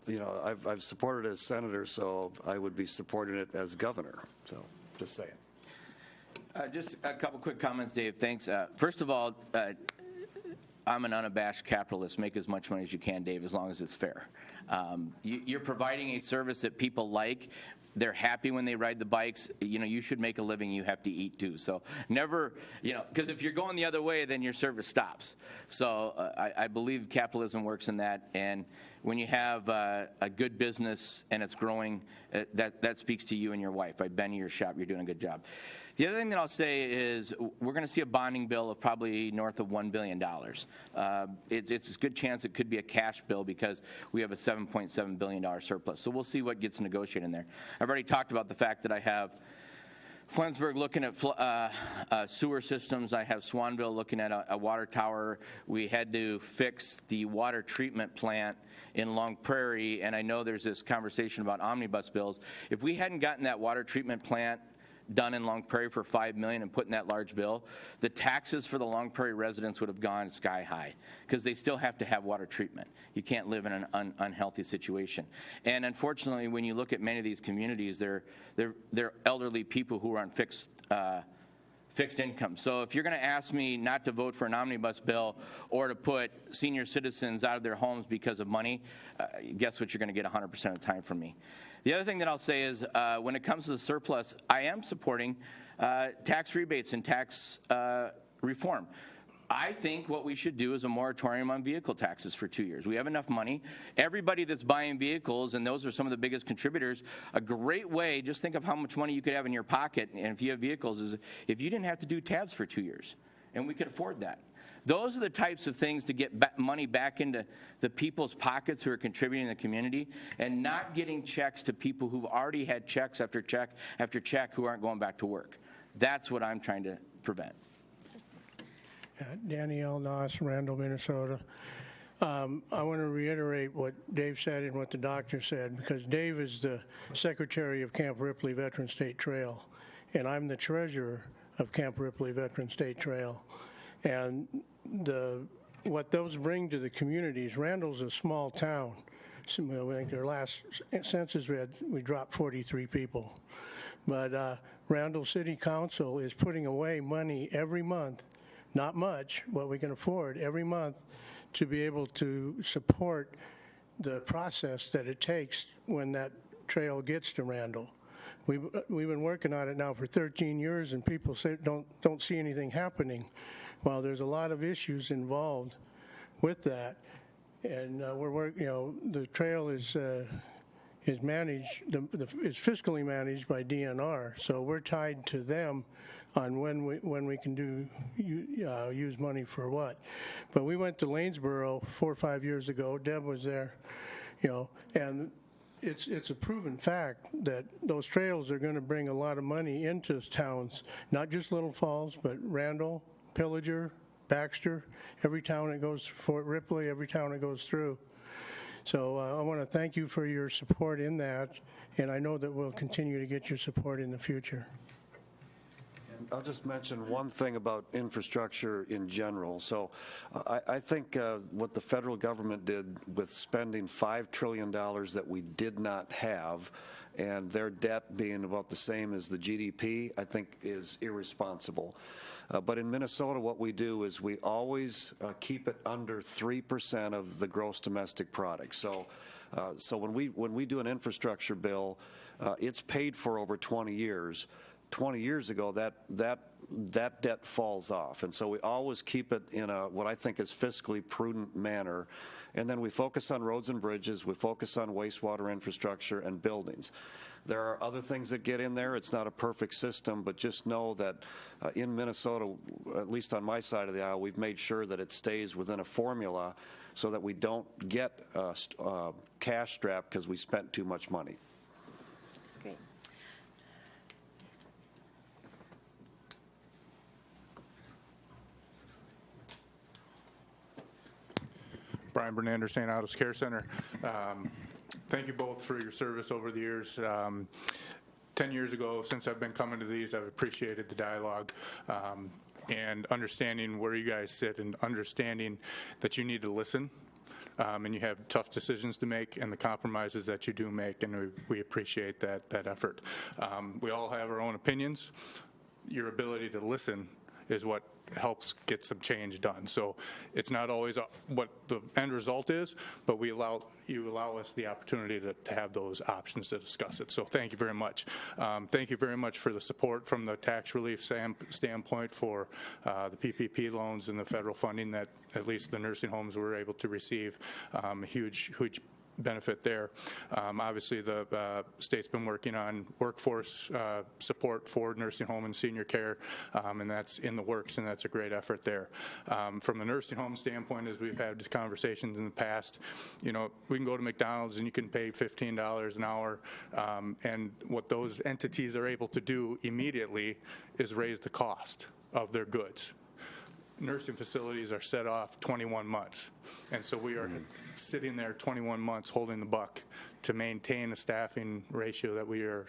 S3: you know, I've supported it as senator, so I would be supporting it as governor. So just saying.
S2: Just a couple quick comments, Dave. Thanks. First of all, I'm an unabashed capitalist. Make as much money as you can, Dave, as long as it's fair. You're providing a service that people like. They're happy when they ride the bikes. You know, you should make a living. You have to eat too. So never, you know, because if you're going the other way, then your service stops. So I believe capitalism works in that. And when you have a good business and it's growing, that speaks to you and your wife. I've been to your shop. You're doing a good job. The other thing that I'll say is we're going to see a bonding bill of probably north of $1 billion. It's a good chance it could be a cash bill because we have a $7.7 billion surplus. So we'll see what gets negotiated in there. I've already talked about the fact that I have Flensburg looking at sewer systems. I have Swanville looking at a water tower. We had to fix the water treatment plant in Long Prairie, and I know there's this conversation about omnibus bills. If we hadn't gotten that water treatment plant done in Long Prairie for $5 million and put in that large bill, the taxes for the Long Prairie residents would have gone sky high because they still have to have water treatment. You can't live in an unhealthy situation. And unfortunately, when you look at many of these communities, they're elderly people who are on fixed income. So if you're going to ask me not to vote for an omnibus bill or to put senior citizens out of their homes because of money, guess what you're going to get 100% of the time from me. The other thing that I'll say is when it comes to the surplus, I am supporting tax rebates and tax reform. I think what we should do is a moratorium on vehicle taxes for 2 years. We have enough money. Everybody that's buying vehicles, and those are some of the biggest contributors, a great way, just think of how much money you could have in your pocket, and if you have vehicles, is if you didn't have to do tabs for 2 years, and we could afford that. Those are the types of things to get money back into the people's pockets who are contributing to the community and not getting checks to people who've already had checks after check after check who aren't going back to work. That's what I'm trying to prevent.
S4: Danny L. Noss, Randall, Minnesota. I want to reiterate what Dave said and what the doctor said, because Dave is the secretary of Camp Ripley Veteran State Trail, and I'm the treasurer of Camp Ripley Veteran State Trail. And what those bring to the communities, Randall's a small town. So I think their last census we dropped 43 people. But Randall City Council is putting away money every month, not much, what we can afford, every month to be able to support the process that it takes when that trail gets to Randall. We've been working on it now for 13 years, and people say don't see anything happening. Well, there's a lot of issues involved with that, and we're working. The trail is managed, is fiscally managed by DNR, so we're tied to them on when we can use money for what. But we went to Lanesboro 4 or 5 years ago. Deb was there, and it's a proven fact that those trails are going to bring a lot of money into towns, not just Little Falls, but Randall, Pillager, Baxter, every town it goes, Fort Ripley, every town it goes through. So I want to thank you for your support in that, and I know that we'll continue to get your support in the future.
S3: I'll just mention one thing about infrastructure in general. So I think what the federal government did with spending $5 trillion that we did not have, and their debt being about the same as the GDP, I think is irresponsible. But in Minnesota, what we do is we always keep it under 3% of the gross domestic product. So when we do an infrastructure bill, it's paid for over 20 years. 20 years ago, that debt falls off, and so we always keep it in a what I think is fiscally prudent manner. And then we focus on roads and bridges, we focus on wastewater infrastructure and buildings. There are other things that get in there. It's not a perfect system, but just know that in Minnesota, at least on my side of the aisle, we've made sure that it stays within a formula so that we don't get cash strapped because we spent too much money.
S1: Great.
S12: Brian Bernander, St. Otto's Care Center. Thank you both for your service over the years. 10 years ago, since I've been coming to these, I've appreciated the dialogue and understanding where you guys sit and understanding that you need to listen and you have tough decisions to make and the compromises that you do make, and we appreciate that effort. We all have our own opinions. Your ability to listen is what helps get some change done. So it's not always what the end result is, but you allow us the opportunity to have those options to discuss it. So thank you very much. Thank you very much for the support from the tax relief standpoint for the PPP loans and the federal funding that at least the nursing homes were able to receive. A huge benefit there. Obviously, the state's been working on workforce support for nursing home and senior care, and that's in the works, and that's a great effort there. From the nursing home standpoint, as we've had conversations in the past, we can go to McDonald's and you can pay $15 an hour, and what those entities are able to do immediately is raise the cost of their goods. Nursing facilities are set off 21 months. And so we are sitting there 21 months holding the buck to maintain a staffing ratio that we are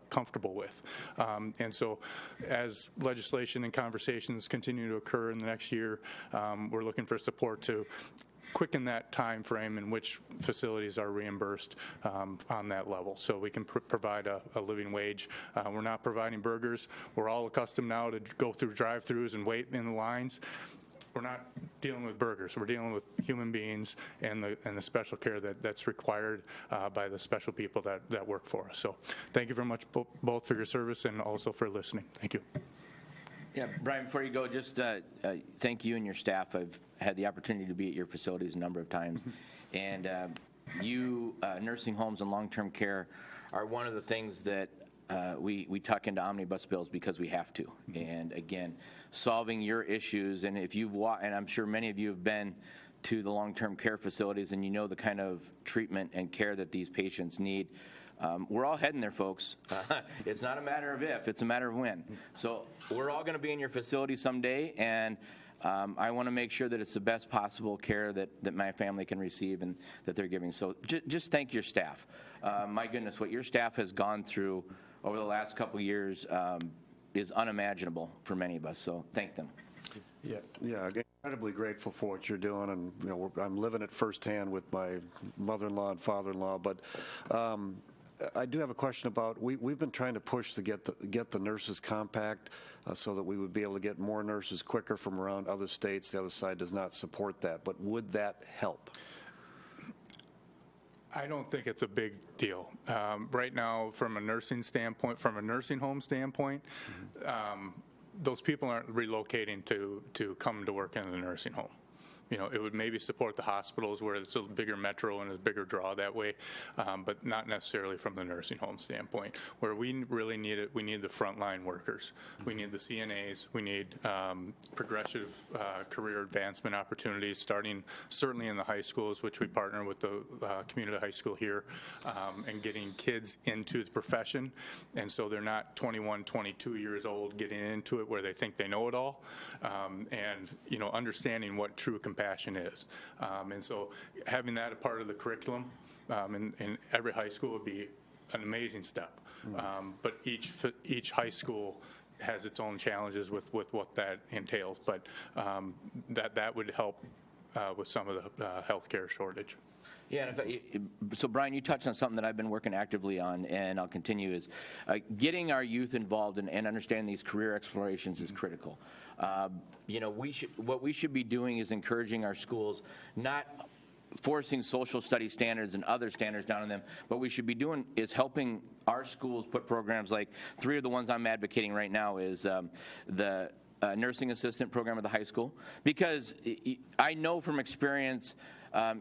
S12: comfortable with. And so as legislation and conversations continue to occur in the next year, we're looking for support to quicken that time frame in which facilities are reimbursed on that level, so we can provide a living wage. We're not providing burgers. We're all accustomed now to go through drive-thrus and wait in the lines. We're not dealing with burgers. We're dealing with human beings and the special care that's required by the special people that work for us. So thank you very much both for your service and also for listening. Thank you.
S2: Yeah, Brian, before you go, just thank you and your staff. I've had the opportunity to be at your facilities a number of times. And you, nursing homes and long-term care, are one of the things that we tuck into omnibus bills because we have to. And again, solving your issues, and if you've and I'm sure many of you have been to the long-term care facilities and you know the kind of treatment and care that these patients need. We're all heading there, folks. It's not a matter of if, it's a matter of when. So we're all going to be in your facility someday, and I want to make sure that it's the best possible care that my family can receive and that they're giving. So just thank your staff. My goodness, what your staff has gone through over the last couple of years is unimaginable for many of us, so thank them.
S3: Yeah, incredibly grateful for what you're doing, and I'm living it firsthand with my mother-in-law and father-in-law. But I do have a question about, we've been trying to push to get the nurses compact so that we would be able to get more nurses quicker from around other states. The other side does not support that, but would that help?
S12: I don't think it's a big deal. Right now, from a nursing standpoint, from a nursing home standpoint, those people aren't relocating to come to work in the nursing home. You know, it would maybe support the hospitals where it's a bigger metro and a bigger draw that way, but not necessarily from the nursing home standpoint. Where we really need it, we need the frontline workers. We need the CNAs. We need progressive career advancement opportunities, starting certainly in the high schools, which we partner with the community high school here, and getting kids into the profession. And so they're not 21, 22 years old getting into it where they think they know it all, and, you know, understanding what true compassion is. And so having that a part of the curriculum in every high school would be an amazing step. But each high school has its own challenges with what that entails. But that would help with some of the healthcare shortage.
S2: Yeah, so Brian, you touched on something that I've been working actively on, and I'll continue, is getting our youth involved and understanding these career explorations is critical. You know, what we should be doing is encouraging our schools, not forcing social studies standards and other standards down on them. What we should be doing is helping our schools put programs like 3 of the ones I'm advocating right now is the nursing assistant program at the high school, because I know from experience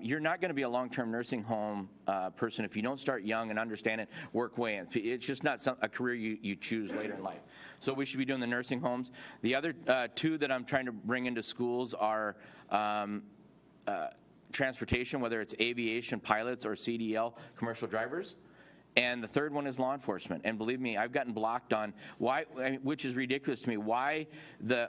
S2: you're not going to be a long-term nursing home person if you don't start young and understand it, work way in. It's just not a career you choose later in life. So we should be doing the nursing homes. The other 2 that I'm trying to bring into schools are transportation, whether it's aviation pilots or CDL commercial drivers. And the third one is law enforcement. And believe me, I've gotten blocked on why, which is ridiculous to me, why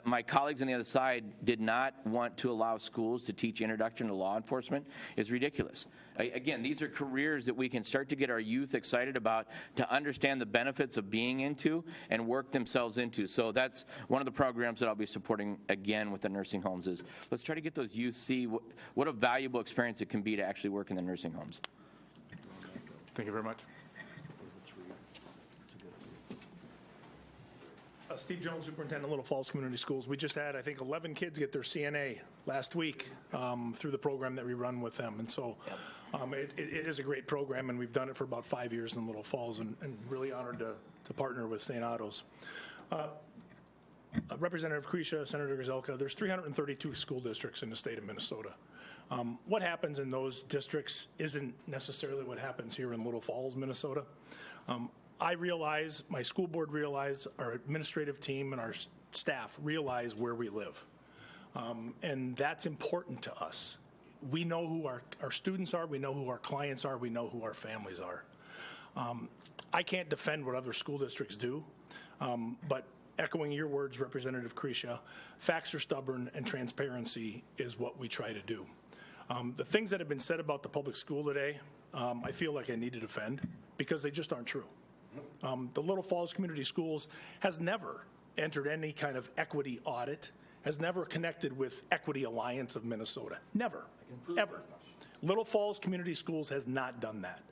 S2: my colleagues on the other side did not want to allow schools to teach introduction to law enforcement is ridiculous. Again, these are careers that we can start to get our youth excited about, to understand the benefits of being into and work themselves into. So that's one of the programs that I'll be supporting again with the nursing homes, is let's try to get those youth see what a valuable experience it can be to actually work in the nursing homes.
S12: Thank you very much.
S13: Steve Jones, Superintendent, Little Falls Community Schools. We just had, I think, 11 kids get their CNA last week through the program that we run with them. And so it is a great program, and we've done it for about 5 years in Little Falls, and really honored to partner with St. Otto's. Representative Krisha, Senator Gazelka, there's 332 school districts in the state of Minnesota. What happens in those districts isn't necessarily what happens here in Little Falls, Minnesota. I realize, my school board realize, our administrative team and our staff realize where we live. And that's important to us. We know who our students are, we know who our clients are, we know who our families are. I can't defend what other school districts do, but echoing your words, Representative Krisha, facts are stubborn and transparency is what we try to do. The things that have been said about the public school today, I feel like I need to defend because they just aren't true. The Little Falls Community Schools has never entered any kind of equity audit, has never connected with Equity Alliance of Minnesota. Never, ever. Little Falls Community Schools has not done that.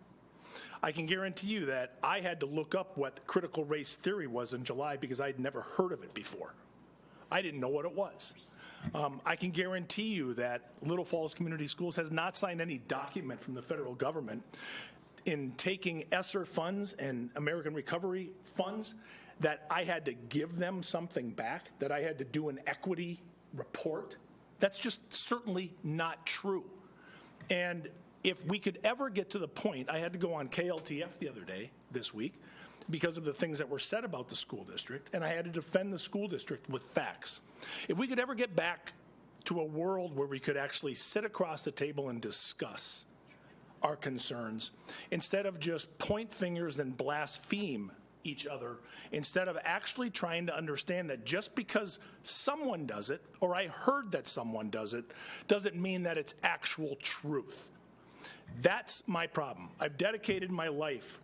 S13: I can guarantee you that I had to look up what critical race theory was in July because I'd never heard of it before. I didn't know what it was. I can guarantee you that Little Falls Community Schools has not signed any document from the federal government in taking ESSER funds and American Recovery funds that I had to give them something back, that I had to do an equity report. That's just certainly not true. And if we could ever get to the point, I had to go on KLTF the other day, this week, because of the things that were said about the school district, and I had to defend the school district with facts. If we could ever get back to a world where we could actually sit across the table and discuss our concerns, instead of just point fingers and blaspheme each other, instead of actually trying to understand that just because someone does it, or I heard that someone does it, doesn't mean that it's actual truth. That's my problem. I've dedicated my life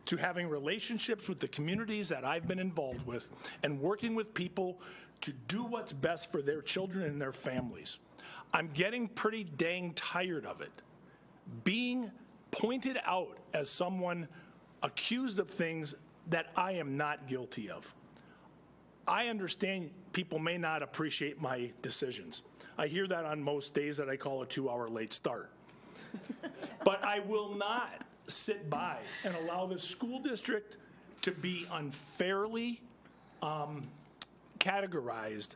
S13: to having relationships with the communities that I've been involved with and working with people to do what's best for their children and their families. I'm getting pretty dang tired of it. Being pointed out as someone accused of things that I am not guilty of. I understand people may not appreciate my decisions. I hear that on most days that I call a 2-hour late start. But I will not sit by and allow the school district to be unfairly categorized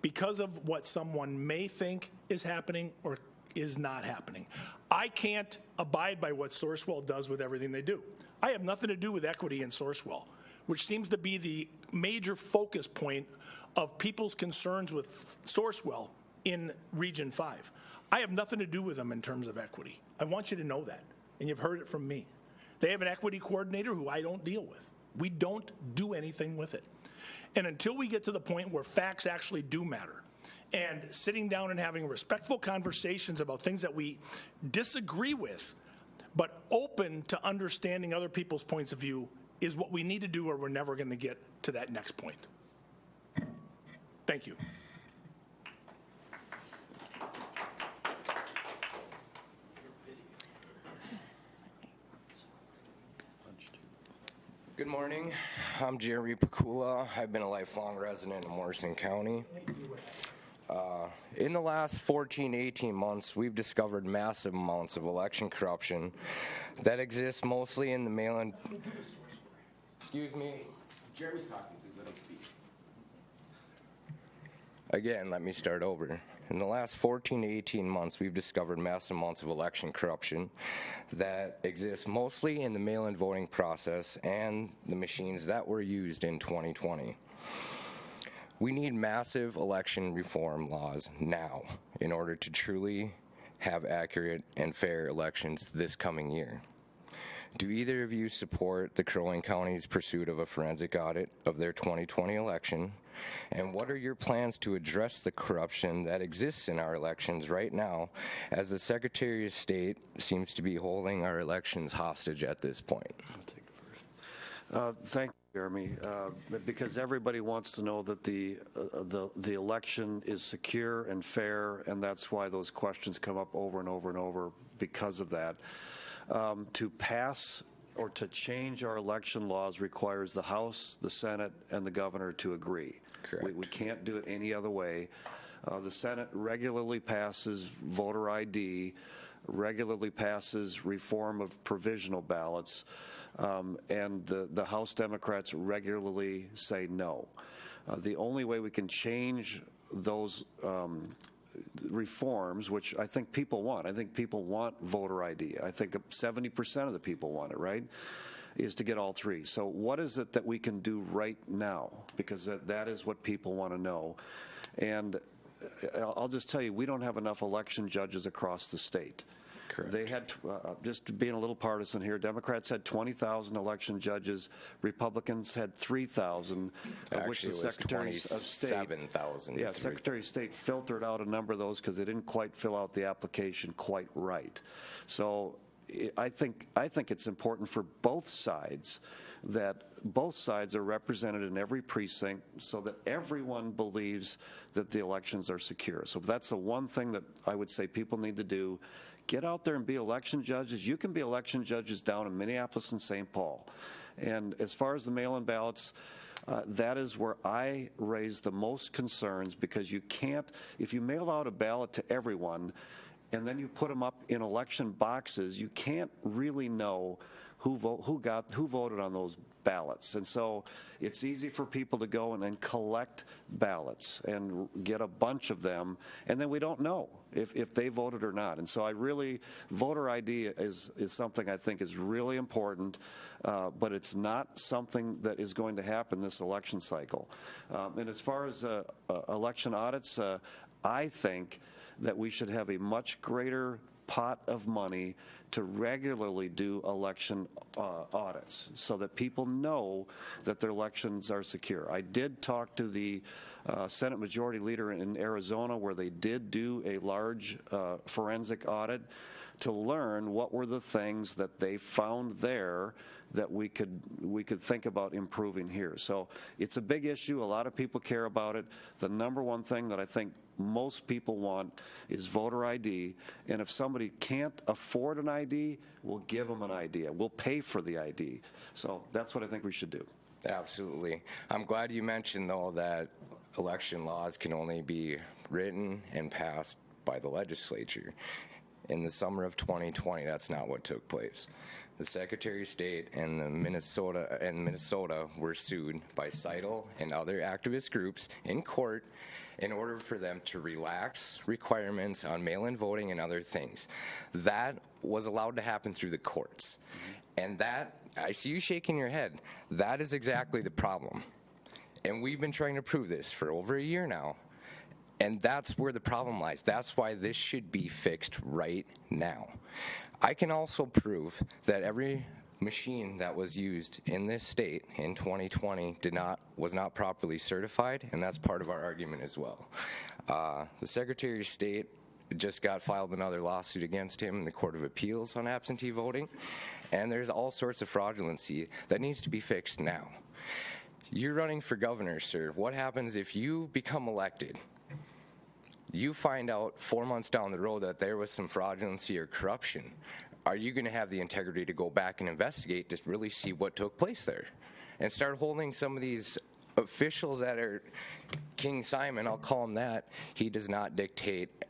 S13: because of what someone may think is happening or is not happening. I can't abide by what Sourcewell does with everything they do. I have nothing to do with equity in Sourcewell, which seems to be the major focus point of people's concerns with Sourcewell in Region 5. I have nothing to do with them in terms of equity. I want you to know that, and you've heard it from me. They have an equity coordinator who I don't deal with. We don't do anything with it. And until we get to the point where facts actually do matter, and sitting down and having respectful conversations about things that we disagree with, but open to understanding other people's points of view, is what we need to do, or we're never going to get to that next point. Thank you.
S14: Good morning. I'm Jeremy Pakula. I've been a lifelong resident of Morrison County. In the last 14, 18 months, we've discovered massive amounts of election corruption that exists mostly in the mail-in. Excuse me.
S9: Jeremy's talking, please let him speak.
S14: Again, let me start over. In the last 14 to 18 months, we've discovered massive amounts of election corruption that exists mostly in the mail-in voting process and the machines that were used in 2020. We need massive election reform laws now in order to truly have accurate and fair elections this coming year. Do either of you support the Crow Wing County's pursuit of a forensic audit of their 2020 election? And what are your plans to address the corruption that exists in our elections right now, as the Secretary of State seems to be holding our elections hostage at this point?
S3: I'll take it first. Thank you, Jeremy, because everybody wants to know that the election is secure and fair, and that's why those questions come up over and over and over because of that. To pass or to change our election laws requires the House, the Senate, and the governor to agree.
S14: Correct.
S3: We can't do it any other way. The Senate regularly passes voter ID, regularly passes reform of provisional ballots, and the House Democrats regularly say no. The only way we can change those reforms, which I think people want. I think people want voter ID. I think 70% of the people want it, right? Is to get all three. So what is it that we can do right now? Because that is what people want to know. And I'll just tell you, we don't have enough election judges across the state.
S14: Correct.
S3: They had, just being a little partisan here, Democrats had 20,000 election judges, Republicans had 3,000, of which the secretaries of state,
S14: 27,000.
S3: yeah, Secretary of State filtered out a number of those because they didn't quite fill out the application quite right. So I think it's important for both sides that both sides are represented in every precinct so that everyone believes that the elections are secure. So that's the one thing that I would say people need to do. Get out there and be election judges. You can be election judges down in Minneapolis and St. Paul. And as far as the mail-in ballots, that is where I raise the most concerns, because you can't, if you mail out a ballot to everyone and then you put them up in election boxes, you can't really know who voted on those ballots. And so it's easy for people to go and then collect ballots and get a bunch of them, and then we don't know if they voted or not. And so voter ID is something I think is really important, but it's not something that is going to happen this election cycle. And as far as election audits, I think that we should have a much greater pot of money to regularly do election audits so that people know that their elections are secure. I did talk to the Senate Majority Leader in Arizona, where they did do a large forensic audit to learn what were the things that they found there that we could think about improving here. So it's a big issue. A lot of people care about it. The number one thing that I think most people want is voter ID, and if somebody can't afford an ID, we'll give them an ID. We'll pay for the ID. So that's what I think we should do.
S14: Absolutely. I'm glad you mentioned, though, that election laws can only be written and passed by the legislature. In the summer of 2020, that's not what took place. The Secretary of State and Minnesota were sued by CITL and other activist groups in court in order for them to relax requirements on mail-in voting and other things. That was allowed to happen through the courts. And that, I see you shaking your head, that is exactly the problem. And we've been trying to prove this for over a year now. And that's where the problem lies. That's why this should be fixed right now. I can also prove that every machine that was used in this state in 2020 was not properly certified, and that's part of our argument as well. The Secretary of State just got filed another lawsuit against him in the Court of Appeals on absentee voting, and there's all sorts of fraudulency that needs to be fixed now. You're running for governor, sir. What happens if you become elected? You find out 4 months down the road that there was some fraudulency or corruption. Are you going to have the integrity to go back and investigate to really see what took place there? And start holding some of these officials that are King Simon, I'll call him that. He does not dictate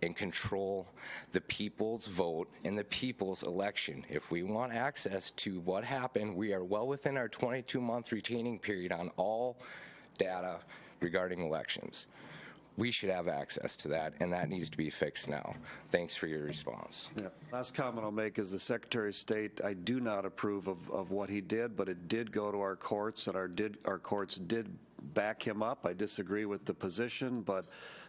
S14: and control the people's vote in the people's election. If we want access to what happened, we are well within our 22-month retaining period on all data regarding elections. We should have access to that, and that needs to be fixed now. Thanks for your response.
S3: Yeah. Last comment I'll make is the Secretary of State, I do not approve of what he did, but it did go to our courts, and our courts did back him up. I disagree with the position, but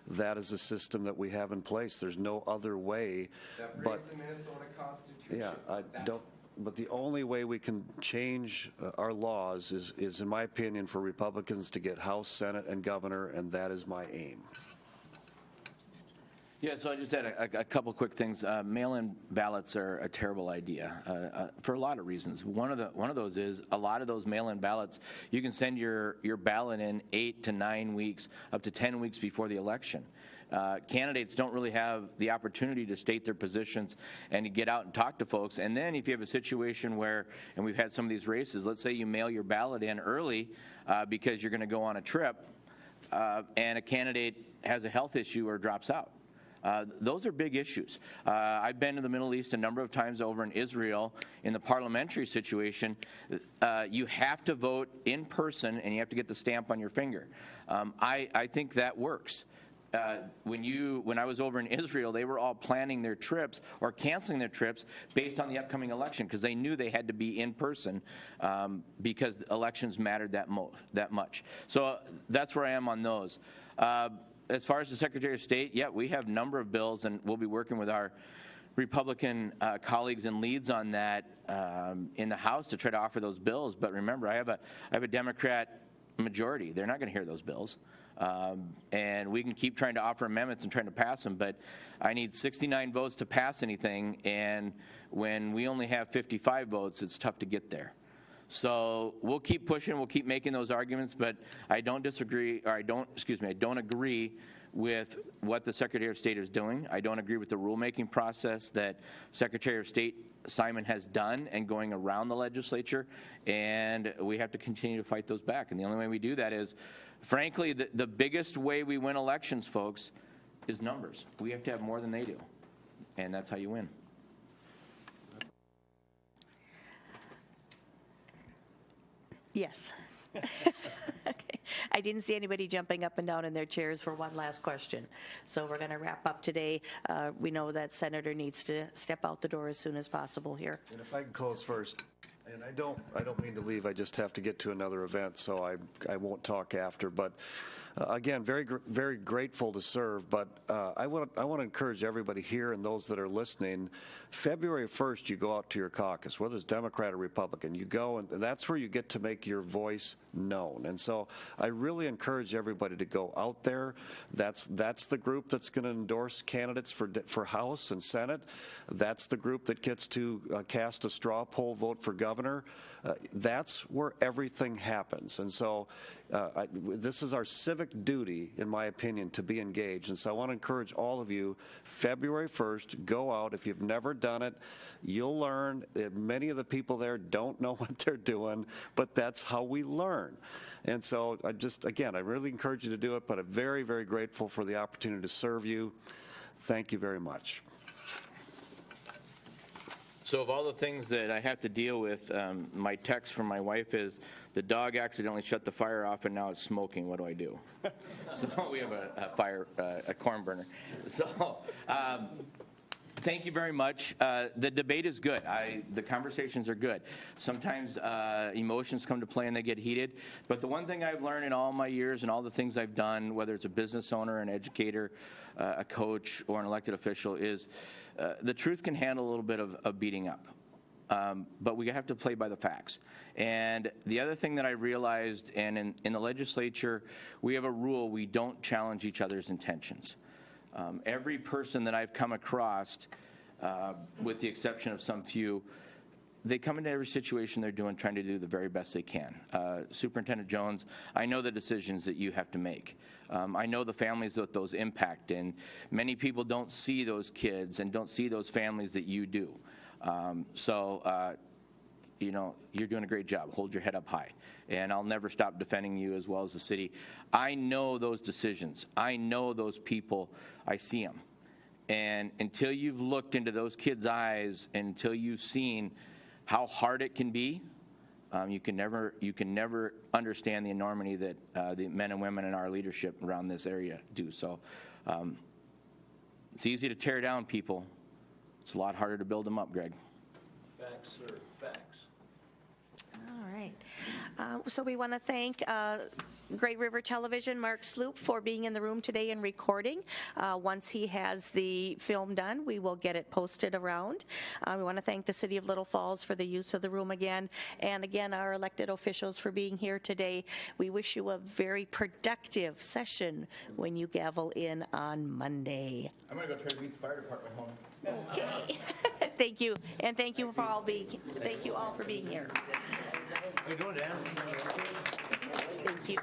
S3: that is the system that we have in place. There's no other way.
S14: That breaks the Minnesota Constitution.
S3: Yeah, but the only way we can change our laws is, in my opinion, for Republicans to get House, Senate, and governor, and that is my aim.
S2: Yeah, so I just had a couple quick things. Mail-in ballots are a terrible idea for a lot of reasons. One of those is a lot of those mail-in ballots, you can send your ballot in 8 to 9 weeks, up to 10 weeks before the election. Candidates don't really have the opportunity to state their positions and to get out and talk to folks. And then if you have a situation where, and we've had some of these races, let's say you mail your ballot in early because you're going to go on a trip and a candidate has a health issue or drops out. Those are big issues. I've been to the Middle East a number of times over in Israel. In the parliamentary situation, you have to vote in person and you have to get the stamp on your finger. I think that works. When I was over in Israel, they were all planning their trips or canceling their trips based on the upcoming election because they knew they had to be in person because elections mattered that much. So that's where I am on those. As far as the Secretary of State, yeah, we have a number of bills, and we'll be working with our Republican colleagues and leads on that in the House to try to offer those bills. But remember, I have a Democrat majority. They're not going to hear those bills. And we can keep trying to offer amendments and trying to pass them, but I need 69 votes to pass anything, and when we only have 55 votes, it's tough to get there. So we'll keep pushing, we'll keep making those arguments, but I don't agree with what the Secretary of State is doing. I don't agree with the rulemaking process that Secretary of State Simon has done and going around the legislature, and we have to continue to fight those back. And the only way we do that is, frankly, the biggest way we win elections, folks, is numbers. We have to have more than they do, and that's how you win.
S1: Yes. Okay. I didn't see anybody jumping up and down in their chairs for one last question. So we're going to wrap up today. We know that Senator needs to step out the door as soon as possible here.
S3: And if I can close first, and I don't mean to leave, I just have to get to another event, so I won't talk after. But again, very grateful to serve, but I want to encourage everybody here and those that are listening, February 1st, you go out to your caucus, whether it's Democrat or Republican. You go, and that's where you get to make your voice known. And so I really encourage everybody to go out there. That's the group that's going to endorse candidates for House and Senate. That's the group that gets to cast a straw poll vote for governor. That's where everything happens. And so this is our civic duty, in my opinion, to be engaged. And so I want to encourage all of you, February 1st, go out. If you've never done it, you'll learn. Many of the people there don't know what they're doing, but that's how we learn. And so I really encourage you to do it, but I'm very, very grateful for the opportunity to serve you. Thank you very much.
S2: So of all the things that I have to deal with, my text from my wife is, the dog accidentally shut the fire off and now it's smoking. What do I do? So we have a corn burner. So thank you very much. The debate is good. The conversations are good. Sometimes emotions come to play and they get heated. But the one thing I've learned in all my years and all the things I've done, whether it's a business owner, an educator, a coach, or an elected official, is the truth can handle a little bit of beating up. But we have to play by the facts. And the other thing that I realized, and in the legislature, we have a rule: we don't challenge each other's intentions. Every person that I've come across, with the exception of some few, they come into every situation they're trying to do the very best they can. Superintendent Jones, I know the decisions that you have to make. I know the families that those impact, and many people don't see those kids and don't see those families that you do. You're doing a great job. Hold your head up high. And I'll never stop defending you, as well as the city. I know those decisions. I know those people. I see them. And until you've looked into those kids' eyes, and until you've seen how hard it can be, you can never understand the enormity that the men and women in our leadership around this area do. So it's easy to tear down people. It's a lot harder to build them up, Greg.
S6: Facts, sir. Facts.
S1: All right. So we want to thank Great River Television, Mark Sloop, for being in the room today and recording. Once he has the film done, we will get it posted around. We want to thank the City of Little Falls for the use of the room again, and again our elected officials for being here today. We wish you a very productive session when you gavel in on Monday.
S2: I'm going to go try to beat the fire department home.
S1: Okay. Thank you, and thank you all for being here.
S2: How you doing, Dan?
S1: Thank you.